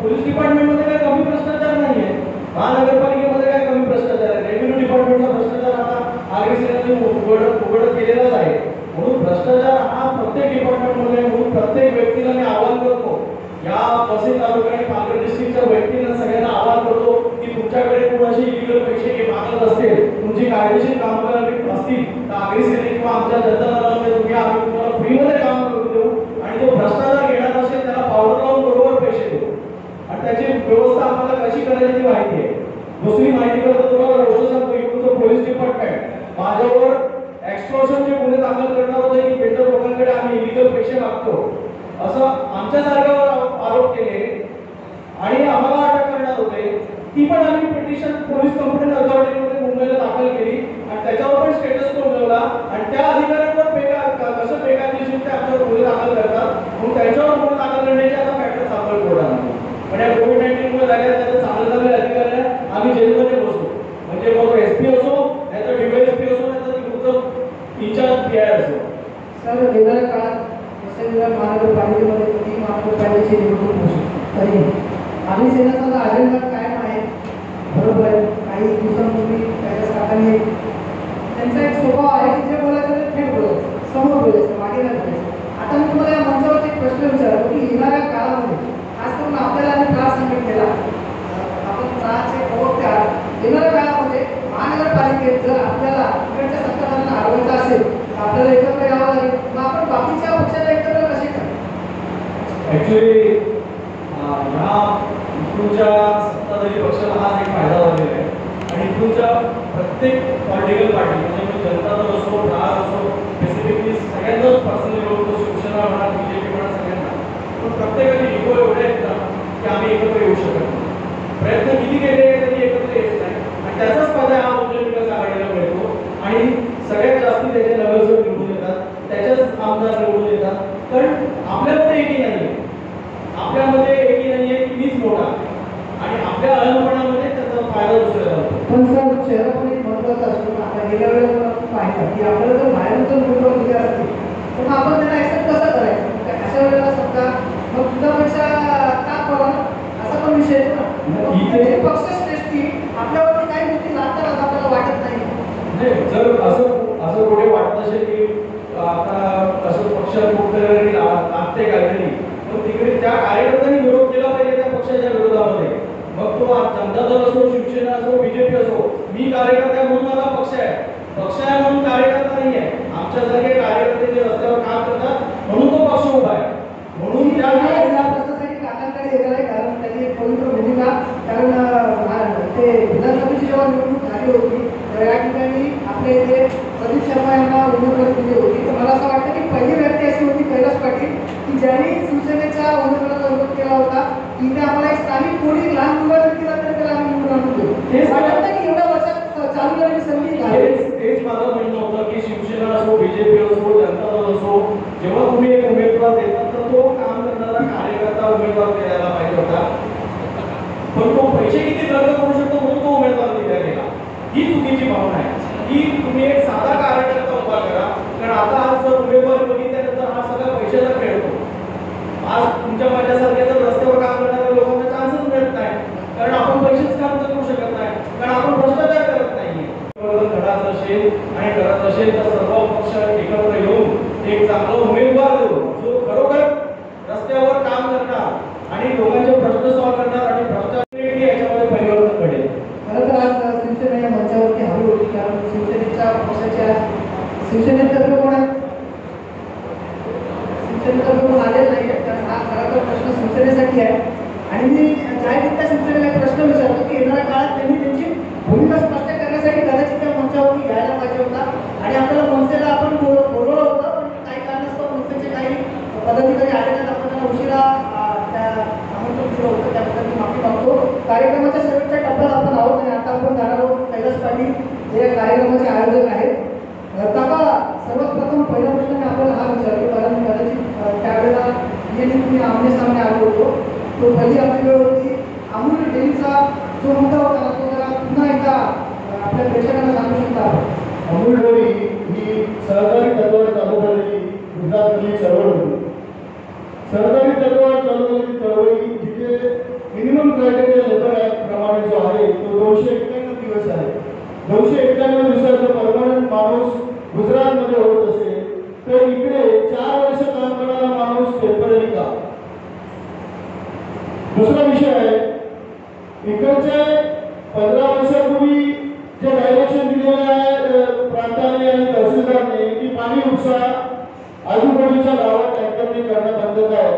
पोलीस डिपार्टमेंटमध्ये काय कमी भ्रष्टाचार नाही आहे, महानगरपालिकेमध्ये काय कमी भ्रष्टाचार आहे. रेव्हेन्यू डिपार्टमेंटचा भ्रष्टाचार आता आरबीसीने उघड केलेलाच आहे. म्हणून भ्रष्टाचार हा प्रत्येक डिपार्टमेंटमध्ये आहे. म्हणून प्रत्येक व्यक्तीला मी आवाहन करतो, या वसई तालुका आणि पालघर डिस्ट्रिक्टच्या व्यक्तींना सगळ्यांना आवाहन करतो की तुमच्याकडे कोणाशी इलिगल पैसे मागत असतील, तुमची कायदेशीर कामं असतील तर आरबीसीने किंवा आमच्या जनता दलामध्ये तुम्ही आम्ही तुम्हाला फ्रीमध्ये काम करून देऊ आणि जो भ्रष्टाचार घेणार असेल त्याला पावडर लावून बरोबर पैसे देऊ आणि त्याची व्यवस्था आम्हाला कशी करायची ती माहिती आहे. दुसरी माहिती करतो तुम्हाला गोष्ट सांगतो, इकडचं पोलीस डिपार्टमेंट माझ्यावर एक्सटॉर्शनचे गुन्हे दाखल करणार होते की बेटर लोकांकडे आम्ही इलिगल पैसे मागतो असं आमच्या जागेवर आरोप केले आणि आम्हाला अटक करणार होते. ती पण आम्ही पिटिशन पोलीस कंप्लेंट अथॉरिटीमध्ये मुंबईला दाखल केली आणि त्याच्यावर पण स्टेटस नोंदवला आणि त्या अधिकाऱ्यांवर कसं बेकायदेशीर ते आमच्यावर गुन्हे दाखल करतात म्हणून त्यांच्यावर गुन्हे दाखल करण्याची आता मॅटर चालू आहे कोर्टामध्ये. पण या कोविड-19 मुळे झाल्या त्याचं चांगले अधिकारी आम्ही जेलमध्ये बसतो, म्हणजे मग एसपी असो नाहीतर डीवायएसपी असो नाहीतर तुमचं इंचार्ज पीआय असो. सर येणाऱ्या काळात वसई जिल्हा महानगरपालिकेमध्ये किती महानगरपालिकेची निवडणूक होऊ शकते तरी आम्ही सेनेचा अजेंडा कायम आहे. बरोबर आहे, काही दिवसांपूर्वी त्याच्या सरकारने त्यांचा एक स्वभाव आहे की जे बोलायचं ते थेट बोलायचं, समोर बोलायचं, मागे नाही बोलायचं. आता मी तुम्हाला या मंचावरती एक प्रश्न विचारतो की येणाऱ्या काळामध्ये आज करून आपल्याला आम्ही त्रास संकट केला, आपण त्रासचे प्रवक्ते आहात. येणाऱ्या काळामध्ये महानगरपालिकेत जर आपल्याला इकडच्या सत्ताधाऱ्यांना हरवायचं असेल तर आपल्याला एकत्र यावं लागेल. मग आपण बाकीच्या पक्षाला एकत्र कसे करा? ऍक्च्युली ह्या इकडूनच्या सत्ताधारी पक्षाला हा एक फायदा झालेला आहे आणि इकडूनच्या प्रत्येक पॉलिटिकल पार्टी म्हणजे जनता दल असो, प्रहार असो, स्पेसिफिकली सगळ्यांनाच पर्सनली बोलतो, शिवसेना म्हणा, बीजेपी म्हणा, सगळ्यांना पण प्रत्येकाचे इगो एवढे आहेत ना की आम्ही एकत्र येऊ शकत नाही. प्रयत्न किती केले तरी एकत्र येत नाही आणि त्याचाच फायदा हा बहुजन विकास आघाडीला मिळतो आणि सगळ्यात जास्त त्याचे नगरसेवक निवडून येतात, त्याच्याच आमदार निवडून येतात. कारण आपल्यामध्ये एकी नाही आहे, आपल्यामध्ये एकी नाही आहे की मीच मोठा आणि आपल्या अल्पपणामध्ये त्याचा फायदा दुसऱ्याला होतो. पण सर शहर पण एक महत्त्वाचा असतो. आता गेल्या वेळेला पाहिलं की आपल्याला जर बाहेरून जर उमेदवार दिले असतील तर मग आपण त्यांना ॲक्सेप्ट कसं करायचं? अशा वेळेला समजा मग तुझ्यापेक्षा का करा असा पण विषय येतो ना. इथे पक्ष श्रेष्ठी आपल्यावरती काही गोष्टी लागतात असं आपल्याला वाटत नाही. म्हणजे जर असं कुठे वाटत असेल की आता असं पक्ष कुठेतरी लागते काहीतरी मग तिकडे त्या कार्यकर्त्यांनी विरोध केला पाहिजे त्या पक्षाच्या विरोधामध्ये. मग तो जनता दल असो, शिवसेना शिवसेना असो बीजेपी असो, मी कार्यकर्ता आहे म्हणून माझा पक्ष आहे, पक्ष आहे म्हणून कार्यकर्ता नाही आहे. आमच्यासारखे कार्यकर्ते जे रस्त्यावर काम करतात म्हणून तो पक्ष उभा आहे. म्हणून या त्यावेळेस प्रश्नासाठी काकांकडे येणार आहे, कारण त्यांनी एक पवित्र भूमिका, कारण ते विधानसभेची जेव्हा निवडणूक झाली होती तर या ठिकाणी आपले जे प्रदीप शर्मा यांना उमेदवारी दिली होती. तर मला असं वाटतं की पहिली व्यक्ती अशी होती कैलास पाटील की ज्यांनी शिवसेनेच्या उमेदवाराचा विरोध केला होता की इथे आम्हाला एक स्थानिक कोणी लहान मुलं दिला तर त्याला आम्ही निवडून आणून देऊ. हे वाटतं की एवढ्या वर्षात चालू झालेली संधी आहे. तेच माझं म्हणणं होतं की शिवसेना असो बीजेपी असो जनता दल असो, जेव्हा तुम्ही एक उमेदवार देता तर तो काम करणारा कार्यकर्ता उमेदवार द्यायला पाहिजे होता. पण तो पैसे किती खर्च करू शकतो म्हणून तो उमेदवार दिला गेला. ही चुकीची भावना आहे की तुम्ही एक साधा कार्यकर्ता उभा करा. कारण आता आज जर उमेदवार बघितल्यानंतर हा सगळा पैशाचा खेळ होतो. आज तुमच्या माझ्यासारख्या जर रस्त्यावर काम करणाऱ्या लोकांना चान्सच मिळत नाही, कारण आपण पैसेच काम करू शकत नाही, कारण आपण भ्रष्टाचार करत नाहीये. घडत असेल आणि करत असेल तर सर्व पक्ष एकत्र येऊन एक चांगला उमेदवार देऊ जो खरोखर रस्त्यावर काम करणार आणि लोकांचे प्रश्न सॉल्व्ह करणार आणि भ्रष्टाचार याच्यामध्ये परिवर्तन घडेल. खरं तर आज शिवसेना या मंचावरती हवी होती, कारण शिवसेनेच्या पक्षाच्या शिवसेनेतर्फे कोण आहे, शिवसेनेतर्फे कोण आलेलं नाही आहे. तर हा खरा तर प्रश्न शिवसेनेसाठी आहे. आणि मी ज्यारित्या शिवसेनेला एक प्रश्न विचारतो की येणाऱ्या काळात त्यांनी त्यांची भूमिका स्पष्ट करण्यासाठी कदाचित त्या मंचावरती घ्यायला पाहिजे होता. आणि आपल्याला मनसेला आपण बोलवलं होतं, पण काही कारणास्तव मनसेचे काही पदाधिकारी आले नाहीत. आपण त्यांना उशिरा त्या आमंत्रण दिलं होतं, त्याबद्दल मी माफी मागतो. कार्यक्रमाच्या शेवटच्या टप्प्यात आपण आहोत आणि आता आपण जाणार आहोत कैलास पाटील हे या कार्यक्रमाचे आयोजक आहेत. काका, सर्वात प्रथम पहिला प्रश्न मी आपल्याला हा विचारतो, कारण कदाचित त्यावेळेला तुम्ही आमने सामने आलो होतो. तो पहिली आपली वेळ होती. अमूल डेअरीचा जो मुद्दा होता ना, तो जरा पुन्हा एकदा आपल्या प्रेक्षकांना सांगू शकता. अमूल डेअरी ही सहकारी तत्वावर चालू झालेली गुजरातमधली चळवळ होती. सहकारी तत्वावर चालू झालेली चळवळी जिथे मिनिमम क्रायटेरिया लेबर ऍक्ट प्रमाणे जो आहे तो 291 दिवस आहे. 291 दिवसाचा परमनंट माणूस गुजरातमध्ये होत असेल तर इकडे 4 वर्ष काम करणारा माणूस टेम्पररी का. दुसरा विषय आहे, इकडचे 15 वर्षापूर्वी जे डायरेक्शन दिलेलं आहे प्रांताने आणि तहसीलदारने की पाणी उपसा आजूबाजूच्या गावात टँकरने करणं बंधक आहे,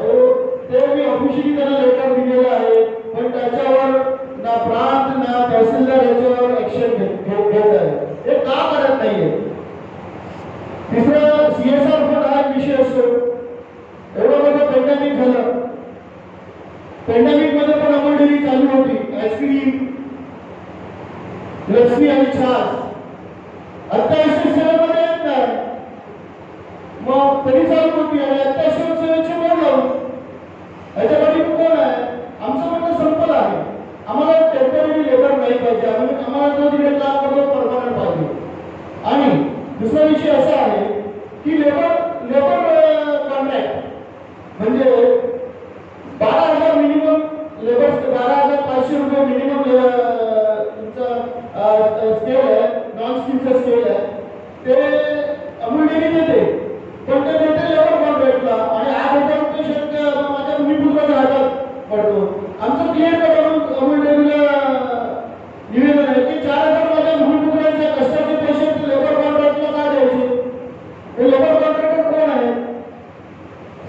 ते मी ऑफिशियली त्यांना लेटर दिलेलं आहे. पण त्याच्यावर ना प्रांत ना तहसीलदार याच्यावर ऍक्शन घेत आहे. हे का करत नाहीये. तिसरं, CSR फंड हा एक विषय असतो. एवढं मोठं पॅन्डेमिक झालं, पॅन्डेमिक मध्ये पण अमूल डेअरी चालू होती. आईस्क्रीम, लस्सी आणि छास. आता सेवेमध्ये येत नाही, मग तरी चालू होती आणि आता सेवेचे बोर्ड लावून याच्यासाठी कोण आहे. आमचं म्हणणं सिंपल आहे, आम्हाला टेम्पररी लेबर नाही पाहिजे, आम्हाला जो तिकडे काम करतो परमनंट पाहिजे. आणि दुसरा विषय असा आहे की लेबर कॉन्ट्रॅक्ट म्हणजे 12,000 मिनिमम लेबर, 12,500 रुपये मिनिमम तुमचा स्केल आहे, नॉन स्किलचा स्केल आहे, ते अमूल डेअरी देते. पण ते देते लेबर कॉन्ट्रॅक्टला आणि 8,000 रुपये शेतकरी माझ्या भूमिपुत्राच्या हातात पडतो. आमचं क्लिअर करून अमूल डेअरीला निवेदन आहे की 4,000 माझ्या भूमिपुत्रांच्या कष्टाचे पैसे लेबर कॉन्ट्रॅक्टला का द्यायचे. हे लेबर कॉन्ट्रॅक्टर कोण आहे.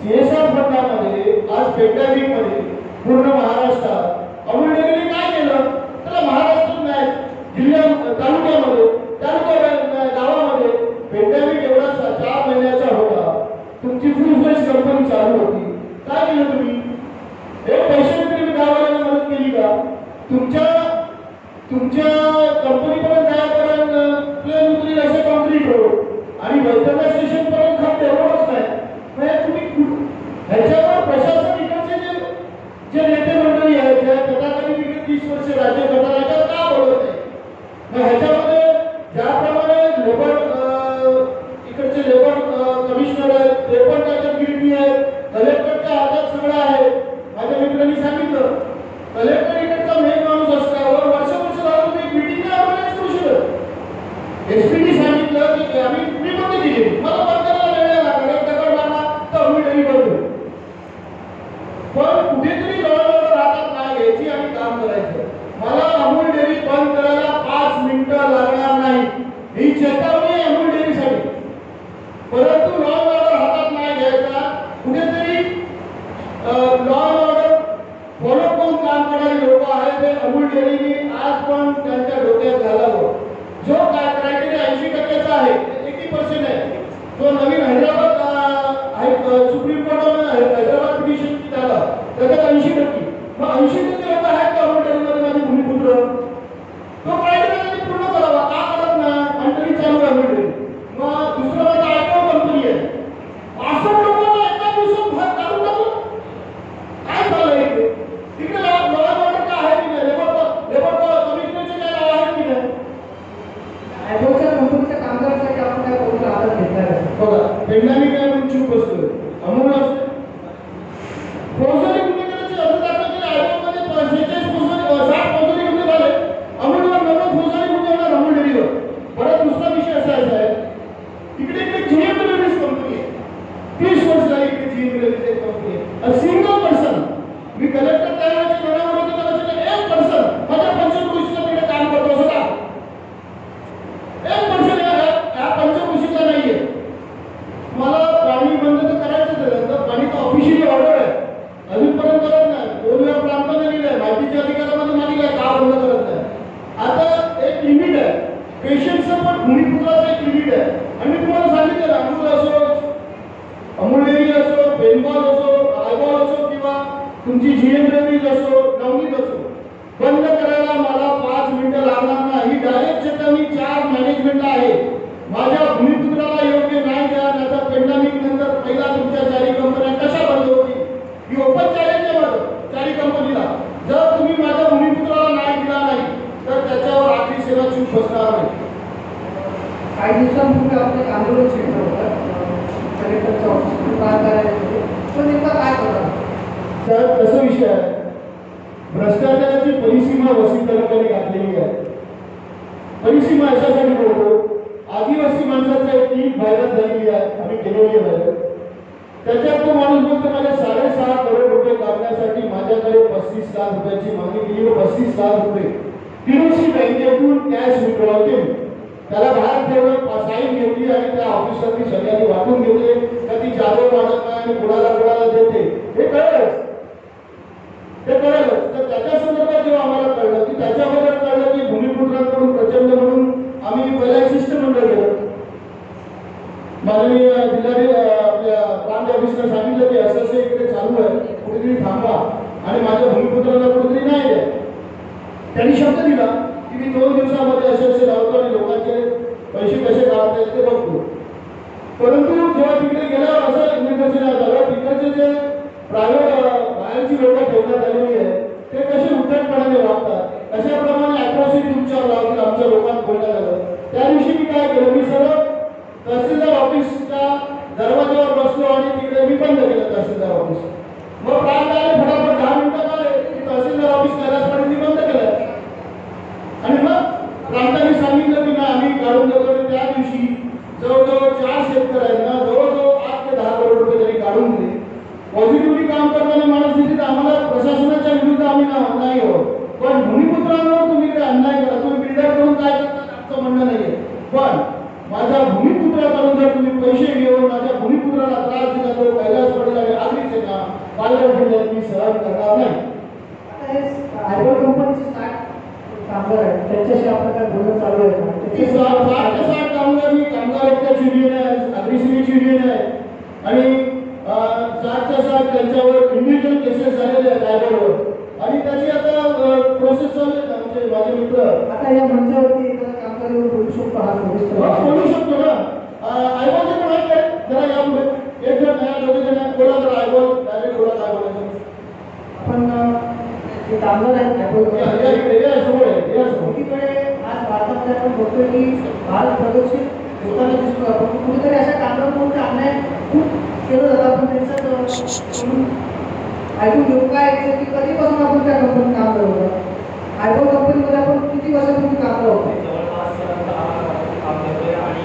CSR फंडामध्ये आज पॅन्डेमिक मध्ये पूर्ण महाराष्ट्रात अमूल डेअरीने काय केलं, त्याला महाराष्ट्रात नाही जिल्ह्यात तालुक्यामध्ये गावामध्ये पॅन्डेमिक एवढा 4 महिन्याचा होता, तुमची फुल फ्लेज कंपनी चालू होती, काय केलं तुम्ही. एक पैशाने तुम्ही गावाला मदत केली का. तुमच्या कंपनीपर्यंत जायपर्यंत प्लेन उतरेल असे कॉन्क्रीट रोड आणि वैतरणा स्टेशन पर्यंत खड्डे एवढंच नाही. म्हणजे तुम्ही ह्याच्यावर प्रशासन इकडचे जे नेते मंडळी आहेत, ज्या तथाकथित तिकडे 30 वर्ष राज्य करतात, याच्यावर का बोलत नाही. मग ह्याच्यामध्ये ज्याप्रमाणे इकडचे लेबर कमिशनर आहेत ते पण त्याच्यात गिरणी आहेत, कलेक्टरच्या हातात सगळं आहे. माझ्या मित्रांनी सांगितलं कलेक्टर इकडचा मेन माणूस असल्यावर वर्ष झालं तुम्ही मीटिंग नाही ऑर्गनाइज करू शकत. एसपीने सांगितलं की आम्ही पण दिली, मला बंद करायला वेळ लागला, एक दगड मारला तर अमूल डेअरी बंद. पण कुठेतरी जवळजवळ राहतात नाही घ्यायची आणि काम करायचं. मला अमूल डेअरी बंद करायला 5 मिनिटं लागणार नाही, ही चेतावणी आहे अमूल डेअरीसाठी. परंतु लॉ अँड ऑर्डर हातात नाही घ्यायचा. कुठेतरी लॉ अँड ऑर्डर फॉलो करून काम करणारी लोक आहेत ते अमूल डेअरीने आज पण त्यांच्या डोक्यात घालावं. जो काय क्रायटेरिया 80% आहे, 80% आहे, जो नवीन हैदराबाद सुप्रीम कोर्टाने हैदराबाद पिटिशन झाला त्याच्यात 80%. मग 80% लोक आहेत का अमूल डेअरीमध्ये माझे भूमिपुत्र? तो क्रायटेरिया त्यांनी पूर्ण करावा. का करत नाही? आणि तरी चालू आहे अमूल डेअरी. मग दुसरं माझं आयटम कंपनी आहे, 65 लोकांना एका दिवसात भाग काढून टाकलं. काय चाललंय इथे? तिकडे लॉ अँड ऑर्डर काय आहे की नाही? लेबर कमिशनरचे काय नाव आहे की नाही? ॲग्रोच्या कंपनीच्या कामगारांसाठी आपण काय करून हातात घेतला आहे? बघा, पेंडामिक आहे म्हणून चूप बसतोय. अमूल असते फौजदारी गुन्हेगारांचे अर्ज दाखल केले. आयोगामध्ये 46 60 फौजदारी गुन्हे झाले. अमूलवर 9 फौजदारी गुन्हे होणार अमूल डेअरीवर. परत दुसरा विषय असा आहे, इकडे जीएम डिलिव्हरीज कंपनी आहे. 30 वर्ष झाली इकडे जीएम डिलिव्हरीज कंपनी आहे. सिंगल पर्सन, मी कलेक्टर त्यावेळेच्या धोरणावर होतो त्यावेळेस एक पर्सन माझ्या पंचकृषीच्या तिकडे काम करतो असं का? एक पर्सन या पंचकृषीचा नाहीये. मला पाणी बंद तर करायचं आहे, तर पाणीचा ऑफिशियली ऑर्डर आहे, अजूनपर्यंत करत नाही. 2 वेळा प्रांताने लिहिलंय, माहितीच्या अधिकारामध्ये मागितलंय, का बंद करत नाही? आता एक लिमिट आहे, पेशंटचं पण भूमिपुत्राचं एक लिमिट आहे. आणि मी तुम्हाला सांगितलं ना, अमूल असो, अमूल डेअरी असो, बेंगॉल असो, आयबॉल असो किंवा तुमची जीएम डेअरीज असो, नवनीत असो, बंद करायला मला 5 मिनिटं लागणार नाही. ही डायरेक्ट चेतावणी 4 मॅनेजमेंटला आहे. माझ्या भूमिपुत्राला योग्य नाही द्या, नाहीतर पेंडामिक नंतर पहिला तुमच्या 4 कंपन्या कशा बंद होतील? ही ओपन चॅलेंज आहे माझं 4 कंपनीला. जर तुम्ही माझ्या भूमिपुत्राला नाही दिला नाही तर त्याच्यावर आखरी सेवा चूक बसणार नाही. काही दिवसांपूर्वी आपलं एक आंदोलन छेडलं होतं कलेक्टरच्या ऑफिसमध्ये काम करायला. पण नेमका काय करतात? तर तसा विषय आहे, भ्रष्टाचाराची परिसीमा वसई तालुक्याने घातलेली आहे. परिसीमा अशासाठी बोलतो, आदिवासी माणसाचा एक टीम व्हायरल झालेली आहे, आम्ही केलेली आहे. त्याच्यात तो माणूस बोलतो मला 6.5 करोड रुपये काढण्यासाठी माझ्याकडे 35 लाख रुपयाची मागणी केली व 35 लाख रुपये तिरुसी बँकेतून कॅश विड्रॉल केली. त्याला बाहेर ठेवलं, साईन घेतली आणि त्या ऑफिसरनी सगळ्यांनी वाटून घेतले का ती जादव वाढत नाही आणि कोणाला देते हे कळलंच. ते कळलंच. तर त्याच्या संदर्भात जेव्हा आम्हाला कळलं की त्याच्याबद्दल कळलं की भूमिपुत्रांकडून प्रचंड म्हणून आम्ही पहिला एक शिष्टमंडळ केलं. माननीय जिल्हाधिकारी आपल्या प्रांत ऑफिसरने सांगितलं की असं इकडे चालू आहे, कुठेतरी थांबा आणि माझ्या भूमिपुत्रांना कुठेतरी नाही द्या. त्यांनी शब्द दिला की मी 2 दिवसामध्ये असे लावतो आणि लोकांचे पैसे कसे काढता येईल ते बघतो. परंतु जेव्हा तिकडे गेल्यावर असं निदर्शनास झालं, तिकडचे जे प्रायव्हेट बाहेरची लोक ठेवण्यात आलेली आहे ते कसे उद्धटपणाने वागतात, कशाप्रमाणे अॅट्रॉसिटी तुमच्यावर लावतील आमच्या लोकांना बोलण्यात आलं. त्या दिवशी मी काय केलं, मी सरळ तहसीलदार ऑफिसच्या दरवाजावर बसलो आणि तिकडे मी बंद केलं तहसीलदार ऑफिस. मग प्रांत आले, फटाफट 10 मिनिटात आले की तहसीलदार ऑफिस कैलासवाडींनी बंद केलं. आणि मग प्रांतांनी सांगितलं की ना आम्ही काढून देतो. आणि त्या दिवशी जवळजवळ 4 शेतकऱ्यांना जवळजवळ 8 ते 10 करोड रुपये त्यांनी काढून दिले. पॉझिटिव्हली काम करताना माणूस दिसते, आम्हाला प्रशासनाच्या विरुद्ध आम्ही नाही आहोत, पण भूमिपुत्रांवर तुम्ही काय अन्याय करा, तुम्ही बिल्डर करून काय करतात आमचं म्हणणं नाहीये. पण माझ्या भूमिपुत्राकडून जर तुम्ही पैसे घेऊन माझ्या भूमिपुत्राला त्रास दिला तो कैलासवाडीला आणि आगरीचे ना पालघर जिल्ह्यात मी सहन करणार नाही. आता हे आयबॉल कंपनीचे 60 कामगार आहेत, त्यांच्याशी आपलं काय बोलणं चालू आहे का? ते 60 ते 60 कामगार एकट्याची युनियन आहे, अग्रिसिव्हीची युनियन आहे आणि 60 ते 60 त्यांच्यावर इंडिव्हिज्युअल केसेस झालेले आहेत आयबॉलवर आणि त्याची आता प्रोसेस चालू आहे. म्हणजे माझे मित्र आता या मंचावरती एखादा कामगारावर बोलू शकतो, हा बोलू शकतो ना. आयबॉलचे पण आहेत काय जरा यापुढे एक जण नाही, 2 जण बोला जरा आयबॉल डायरेक्ट बोला काय बोलायचं. आपण जे कामगार आहेत एकीकडे आज भारतामध्ये आपण बघतोय की भारत प्रगतशील होताना दिसतो. आपण कुठेतरी अशा कामगारांकडून अन्याय खूप केलं जातं. आपण त्यांचं ऐकून घेऊ काय की कधीपासून आपण त्या कंपनीत काम करत होतो? आयबॉल कंपनीमध्ये आपण किती वर्षापूर्वी काम करत होतो? काम करतोय आणि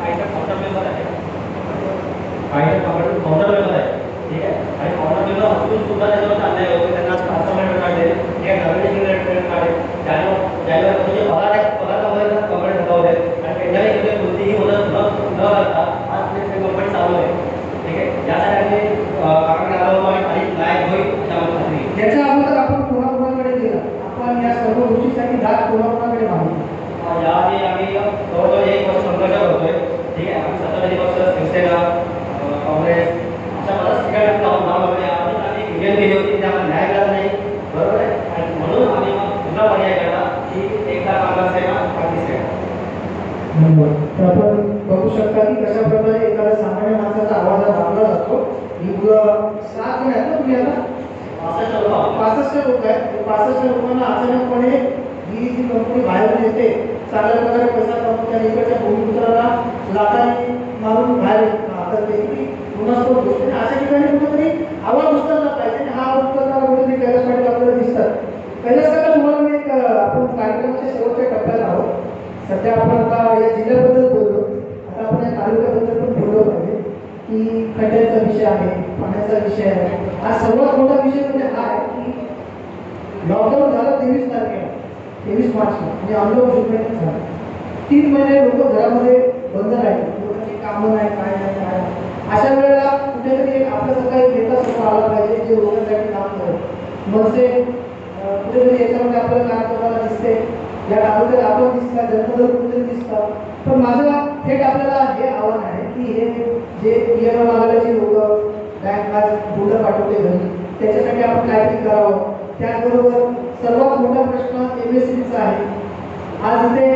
आयटम काउंटर मेंबर आहे. आयटम काउंटर मेंबर आहे, ठीक आहे. आणि काउंटर मेंबर असून सुद्धा त्याच्यावर अन्याय होतो. त्यांना 5 महिने काढले, हे नवीन काढले, गोष्टीसाठी दाद कोणाकोणाकडे मागितली? याआधी आम्ही जवळजवळ 1 वर्ष संघर्ष करतोय. ठीक आहे, आम्ही सत्ताधारी पक्ष, शिवसेना, काँग्रेस अशा बऱ्याच ठिकाणी जाऊन आम्ही इंडियन केली होती, ते आम्हाला न्याय मिळाला नाही. बरोबर आहे, आणि म्हणून आम्ही मग दुसरा पर्याय काढला की एकदा कामगार सेना बाकी सेना. तर आपण बघू शकता की कशा प्रकारे एखाद्या सामान्य माणसाचा आवाज दाबला जातो. ही मुलं 7 जण आहेत ना तुम्ही आता? 65 लोक आहेत. 65 लोकांना अचानकपणे ही जी कंपनी बाहेर येते, चांगल्या प्रकारे पैसा कमवून त्या इकडच्या भूमिपुत्राला लाटांनी मारून बाहेर हातात येते. पुन्हा तो गोष्ट अशा ठिकाणी कुठेतरी आवाज उचलला पाहिजे आणि हा आवाज उचलताना कुठेतरी कैलास पाटील आपल्याला दिसतात. कैलास काका, तुम्हाला मी एक आपण कार्यक्रमाच्या शेवटच्या टप्प्यात आहोत. सध्या आपण आता या जिल्ह्याबद्दल बोललो, आता आपण या तालुक्याबद्दल पण बोललो पाहिजे की खड्ड्याचा विषय आहे, पाण्याचा विषय आहे. हा सर्वात मोठा विषय म्हणजे हा आहे की लॉकडाऊन झालं 23 तारखेला, 23 मार्चला, म्हणजे अनलॉक जून महिन्यात झालं. 3 महिने लोक घरामध्ये बंद राहिले, लोकांची कामं नाही, काय नाही, काय नाही. अशा वेळेला कुठेतरी एक आपल्यासारखा एक नेता समोर आला पाहिजे जे लोकांसाठी काम करेल. म्हणजे कुठेतरी याच्यामध्ये आपल्याला काम करायला दिसते, या तालुक्यात आपण दिसतात, जनपदात कुठेतरी दिसतात. पण माझं थेट आपल्याला हे आव्हान आहे की हे जे EMI मागायचे लोक बँक आज बोलर पाठवते घरी, त्याच्यासाठी आपण काहीतरी करावं. त्याचबरोबर सर्वात मोठा प्रश्न MSCBीचा आहे. आज इथे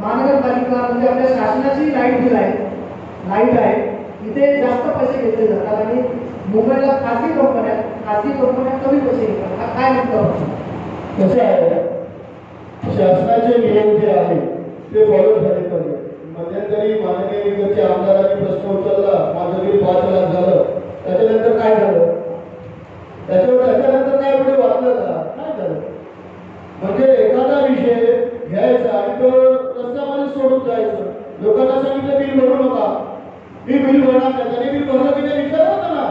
महानगरपालिका म्हणजे आपल्या शासनाची लाईट बिल आहे, लाईट आहे, इथे जास्त पैसे घेतले जातात आणि मुंबईला खाजगी कंपन्या कमी पैसे घेतात. हा काय मुद्दा होता? कसं आहे, शासनाचे नियम जे आहे ते फॉलो झाले पाहिजे. मध्यंतरी माननीय विगतचे आमदारांनी प्रश्न उचलला, माझं बिल 5 लाख झालं, त्याच्यानंतर काय झालं? त्याच्यानंतर काय पुढे वाचलं का? काय झालं? म्हणजे एखादा विषय घ्यायचा आणि तो रस्त्यामध्ये सोडून जायचं. लोकांना सांगितलं बिल भरू नका, मी बिल भरणार नाही. त्याने बिल भरलं की नाही विचार होता ना.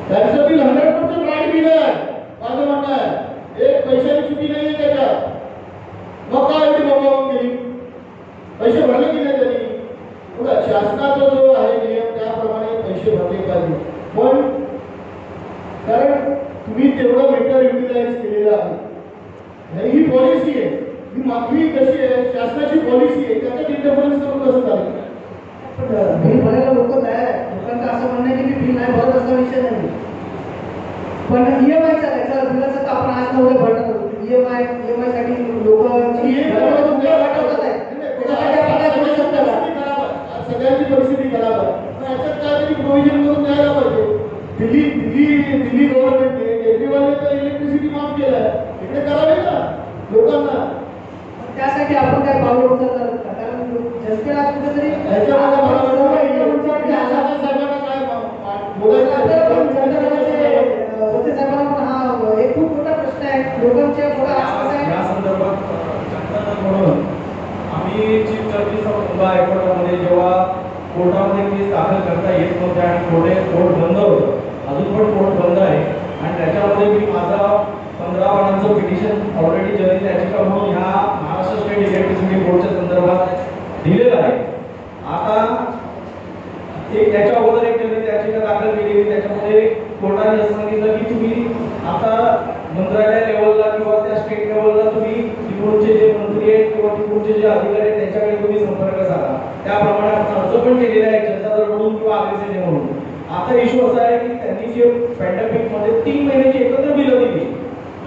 त्यांचं बिल 100% राईट बिल आहे, माझं म्हणणं आहे. एक पैशाची चुकी नाहीये त्याच्यात. मग काय एवढी बोंबाबोंब केली? पैसे भरले की नाही त्यांनी? बघा, शासनाचा जो आहे नियम त्याप्रमाणे पैसे भरले पाहिजे. पण कारण तुम्ही तेवढं मीटर युटिलाइज केलेलं आहे, ही पॉलिसी आहे, ही मागणी कशी आहे, शासनाची पॉलिसी आहे, त्याच्यात इंटरफरन्स करून कसं चालेल? पण बिल भरायला लोक तयार आहेत. लोकांचं असं म्हणणं आहे की मी बिल नाही भरत, असा विषय नाही. पण EMI चालायचा बिलाचं तर आपण आज नव्हतं भरणार. EMI साठी लोकांची सगळ्यांची परिस्थिती खराब आहे. याच्यात काहीतरी प्रोव्हिजन करून द्यायला पाहिजे. दिल्ली गव्हर्नमेंटने, केजरीवालने तर इलेक्ट्रिसिटी माफ केलं आहे, इकडे करावे ना लोकांना. त्यासाठी आपण काय पावलं उचलणार का? कारण जनतेला कुठेतरी साहेबांना काय बोलायचं साहेबांना पण हा एक खूप मोठा प्रश्न आहे. लोकांच्या या संदर्भात म्हणून आम्ही चीफ जस्टिस ऑफ मुंबई हायकोर्टामध्ये जेव्हा कोर्टामध्ये केस दाखल करता येत नव्हते आणि कोर्ट बंद होतं, अजून पण कोर्ट बंद आहे आणि त्याच्यामध्ये मी माझा 15 पानांचं पिटिशन ऑलरेडी जनहित याचिका म्हणून ह्या महाराष्ट्र स्टेट इलेक्ट्रिसिटी बोर्डच्या संदर्भात दिलेलं आहे. आता त्याच्या अगोदर एक जनहित याचिका दाखल केली, त्याच्यामध्ये कोर्टाने असं सांगितलं की तुम्ही आता मंत्रालय लेवलला किंवा त्या स्टेट लेवलला तुम्ही तिकडचे जे मंत्री आहेत किंवा तिकडचे जे अधिकारी आहेत त्यांच्याकडे तुम्ही संपर्क साधा. त्याप्रमाणे आपण अर्ज पण केलेला आहे जनता दल म्हणून किंवा आरएसए म्हणून. आता इश्यू असा आहे की त्यांनी जे पॅन्डेमिक मध्ये 3 महिन्याची एकत्र बिलं दिली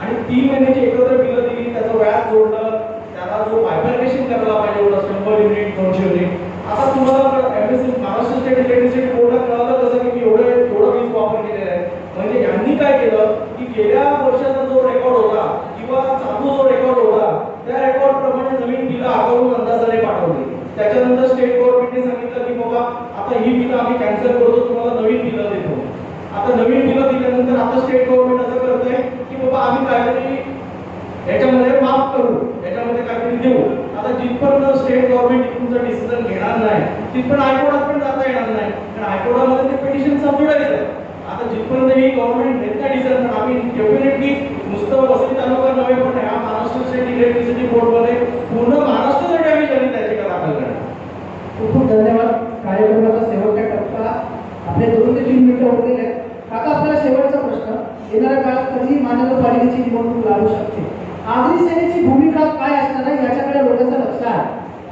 आणि 3 महिन्याची एकत्र बिलं दिली, त्याचं व्याज जोडलं, त्याला जो बायफर्केशन करायला पाहिजे होतं 100 युनिट 200 युनिट. आता तुम्हाला महाराष्ट्र स्टेट इलेक्ट्रिसिटी बोर्डला कळलं कसं की मी एवढं वीज वापर केलेला आहे. म्हणजे यांनी काय केलं की गेल्या वर्षाचा जो रेकॉर्ड होता किंवा चालू जो रेकॉर्ड होता त्या रेकॉर्ड प्रमाणे नवीन बिलं आकारून अंदाजाने पाठवली. त्याच्यानंतर स्टेट गव्हर्नमेंटने सांगितलं की बाबा आता ही बिलं आम्ही कॅन्सल करतो, तुम्हाला नवीन बिलं देतो. आता नवीन बिलं दिल्यानंतर आता स्टेट गव्हर्नमेंट असं करतंय की बाबा आम्ही काहीतरी याच्यामध्ये माफ करू, याच्यामध्ये काहीतरी देऊ. आता जिथपर्यंत स्टेट गव्हर्नमेंट तुमचं डिसिजन घेणार नाही तिथपर्यंत हायकोर्टात पण जाता येणार नाही, कारण हायकोर्टामध्ये ते पिटिशन सबजुडायचं आहे. आता जिथपर्यंत ही गव्हर्नमेंट घेत नाही डिसिजन, आम्ही डेफिनेटली नुसतं वसई तालुका नव्हे पण ह्या महाराष्ट्र स्टेट इलेक्ट्रिसिटी बोर्डमध्ये पूर्ण महाराष्ट्रासाठी आम्ही जनहित याचिका दाखल करणार. खूप खूप धन्यवाद. कार्यक्रमाचा शेवटचा टप्पा आपले 2 ते 3 मिनिटं होत गेले. काका, आपल्याला शेवटचा प्रश्न, येणाऱ्या काळात कधीही महानगरपालिकेची निवडणूक लागू शकते, आगरी सेनेची भूमिका काय असणार आहे याच्याकडे लोकांचं लक्ष आहे.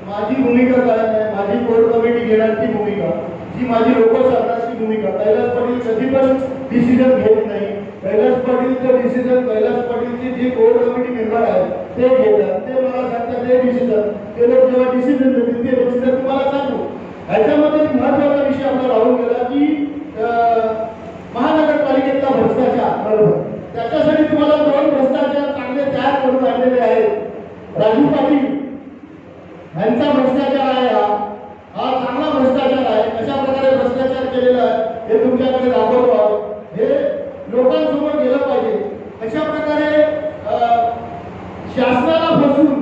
माझी भूमिका काय नाही, माझी कोर कमिटी घेणारची भूमिका, जी माझी लोक सरकारची भूमिका. कैलास पाटील कधी पण डिसिजन घेत नाही. कैलास पाटीलचं डिसिजन, कैलास पाटीलची जी कोर कमिटी मेंबर आहे ते घेतात. ते मला सांगतात ते डिसिजन, ते लोक जेव्हा डिसिजन देतील ते डिसिजन तुम्हाला सांगू. ह्याच्यामध्ये एक महत्त्वाचा विषय आपला राहून गेला की महानगरपालिकेतला भ्रष्टाचार. बरोबर, त्याच्यासाठी तुम्हाला दोन भ्रष्टाचार चांगले तयार करून आणलेले आहेत. राजू पाटील यांचा भ्रष्टाचार आहे, हा चांगला भ्रष्टाचार आहे. कशा प्रकारे भ्रष्टाचार केलेला आहे हे तुमच्याकडे दाखवतो आहोत. हे लोकांसमोर गेलं पाहिजे. अशा प्रकारे शासनाला फसवून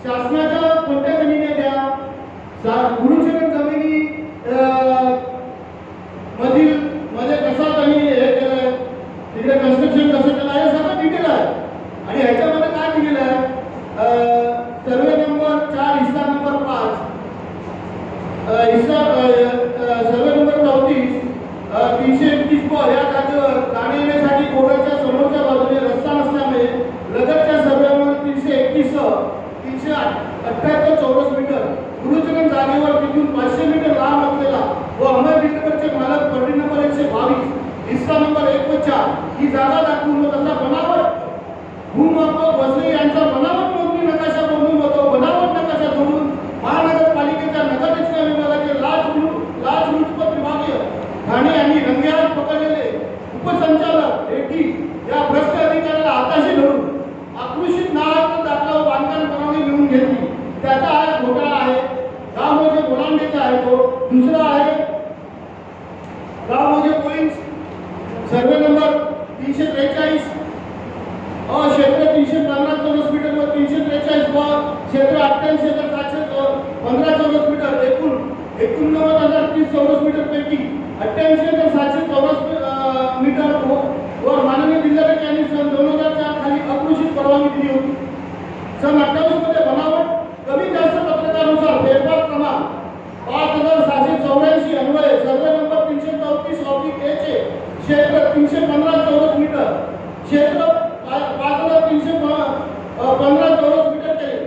शासनाच्या कोणत्या जमिनी द्या, गुरुचरण जमिनी मध्ये कसा त्यांनी हे केलंय, तिकडे कन्स्ट्रक्शन कसं केलं आहे सगळं डिटेल आहे. आणि ह्याच्यामध्ये काय दिलेलं आहे, सर्वे नंबर 4 हिस्सा नंबर 5 सर्वे नंबर 34 331 या जागेवर जाणे येण्यासाठी कोर्टाच्या समोरच्या बाजूने रस्ता नसल्यामुळे लगतच्या सर्वेमध्ये 331 378 चौरस मीटर गुरुचरण जागेवर तिथून 500 मीटर लांब असलेला व अमर बिल्डरचे मालक पर्टी नंबर 122 हिस्सा नंबर 1 व 4 ही जागा दाखवून तसा बनावट भूमापक वसई यांचा बनावट नोंदणी नकाशा बनवून होतो. बनावट नकाशा जोडून महानगरपालिकेच्या नगररचना विभागाचे लाचलुचपत विभागीय ठाणे यांनी रंगेहात पकडलेले उपसंचालक रेड्डी या भ्रष्ट अधिकाऱ्याला हाताशी धरून आक्रोशित नावाचा दाखला व बांधकाम परवानगी मिळवून घेतली. त्याचा हा घोटाळा आहे. गाव म्हणजे गोलांडेचा आहे तो. दुसरा आहे गाव म्हणजे पोईंट सर्वे नंबर 343 क्षेत्र 350 चौरस मीटर व 343 व क्षेत्र 88,715 चौरस मीटर एकूण 89,030 चौरस मीटर पैकी 88,700 चौरस मीटर व माननीय जिल्हाधिकारी यांनी सन 2004 खाली अकृषित परवानगी दिली होती. सन 28 मध्ये बनावट कमी जास्त पत्रकानुसार फेरफार क्रमांक 5,684 अन्वये सर्वे नंबर 334/A चे क्षेत्र 315 चौरस मीटर क्षेत्र 5,315 चौरस मीटर केले.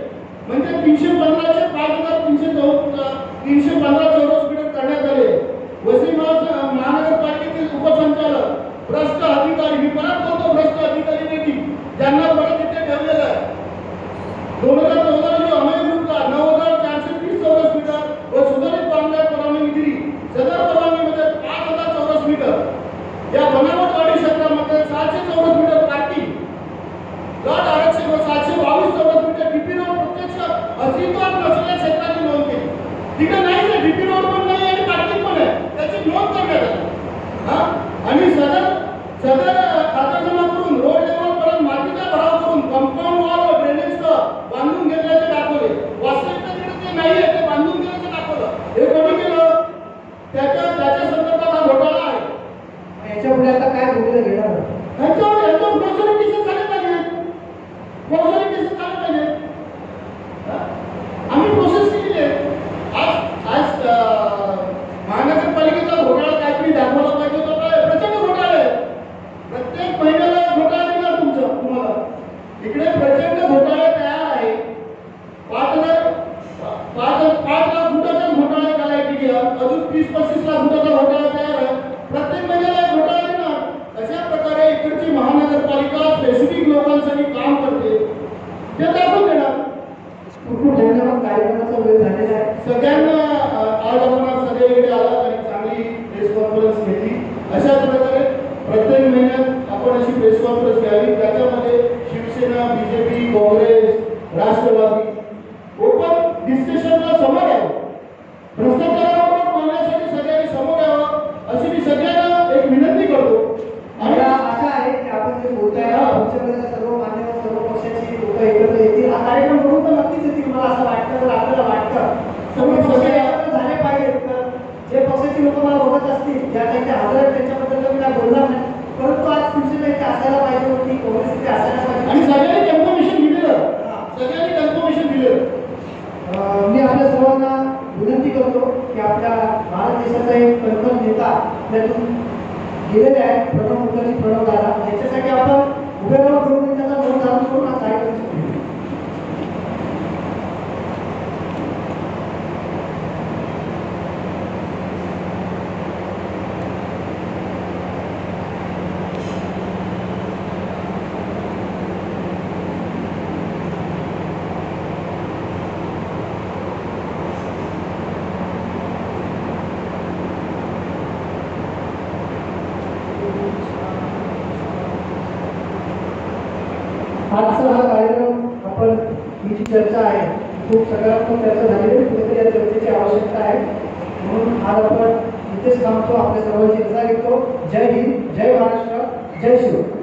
म्हणजे 315 चे 5,315 चौरस मीटर करण्यात आले. वसई महानगरपालिकेतील उपसंचालक भ्रष्ट अधिकारी, मी परत बोलतो भ्रष्ट अधिकारी देखील ज्यांना परत इथे ठेवलेलं आहे. 2014 रोजी अमेय ग्रुपला 9,430 चौरस मीटर व सुधारित बांधकाम परवानगी दिली. सदर परवानगीमध्ये 5,000 चौरस मीटर या बनावटवाडी क्षेत्रामध्ये 700 चौरस मीटर पार्किंग गट आरक्षण व 722 चौरस मीटर डीपी रोड प्रत्यक्ष अस्तित्वात नसलेल्या क्षेत्राची नोंद केली. तिकडे नाही आहे, डीपी रोड पण नाही आणि पार्किंग पण आहे, त्याची नोंद करण्यात आली. आणि सदर खातेजमा करून रोड लेवल पर्यंत मातीचा भराव करून कंपाऊंड वॉल व ड्रेनेज बांधून घेतल्याचे दाखवले. वास्तविकता तिकडे ते नाही आहे, ते बांधून घेण्याचे दाखवलं. हे कोणी केलं? त्याच्या संदर्भात हा घोटाळा आहे. याच्या पुढे आता काय भूमिका घेणार? ह्याच्यावर ग्रोसरी केसेस झाले पाहिजे. ग्रोसरी केसेस झाले पाहिजे. आम्ही प्रोसेस केली आहे. आज महानगरपालिकेचा घोटाळा काहीतरी दाखवला पाहिजे. तो काय प्रचंड घोटाळा आहे. प्रत्येक महिन्याला घोटाळा देणार तुम्हाला. इकडे प्रचंड घोटाळे तयार आहे. 5 लाख फुटाचा घोटाळा करायची घ्या. अजून 30-35 लाख फुटाचा घोटाळा तयार आहे. प्रत्येक महिन्याला घोटाळा देणार. अशा प्रकारे इकडची महानगरपालिका स्पेसिफिक लोकांसाठी काम करते ते दाखवून देणार. खूप धन्यवाद. कार्यक्रमाचा वेळ झालेला आहे. सगळ्यांना आज आपण सगळे इकडे आलात आणि चांगली प्रेस कॉन्फरन्स घेतली. अशा प्रकारे प्रत्येक महिन्यात आपण अशी प्रेस कॉन्फरन्स घ्यावी. त्याच्यामध्ये शिवसेना, बीजेपी, काँग्रेस, राष्ट्रवादी ओपन डिस्कशनला समोर यावं. भ्रष्टाचारावर बोलण्यासाठी सगळ्यांनी समोर यावं अशी मी सगळ्यांना एक विनंती करतो. आणि आशा आहे की आपण जे बोलताय आमच्याकडे सर्व मान्यवर सर्व पक्षाची लोक एकत्र येतील. हा कार्यक्रम बघून तर नक्कीच येतील. मला असं वाटतं, तर आपल्याला वाटतं सर्व पक्ष एकत्र झाले पाहिजे. जे पक्षाची लोक मला बघत असतील, ज्या काही हजर आहेत त्यांच्याबद्दल तर मी काय बोलणार नाही. परंतु आज शिवसेना इथे असायला पाहिजे होती, काँग्रेस इथे असायला पाहिजे. आणि सगळ्यांनी कन्फर्मेशन दिलेलं. सगळ्यांनी कन्फर्मेशन दिलेलं. मी आपल्या सर्वांना विनंती करतो की आपल्या भारत देशाचा एक कणखर नेता त्यातून गेलेले आहे, प्रणव मुखर्जी, प्रणव दादा, याच्यासाठी आपण उभे राहून त्याचा मन धारण करून हा कार्यक्रम आजचा हा कार्यक्रम आपण ही जी चर्चा आहे खूप सकारात्मक चर्चा झालेली आहे. कुठेतरी या चर्चेची आवश्यकता आहे. म्हणून आज आपण इथेच थांबतो. आपल्या सर्वांची रजा घेतो. जय हिंद, जय महाराष्ट्र, जय शिव.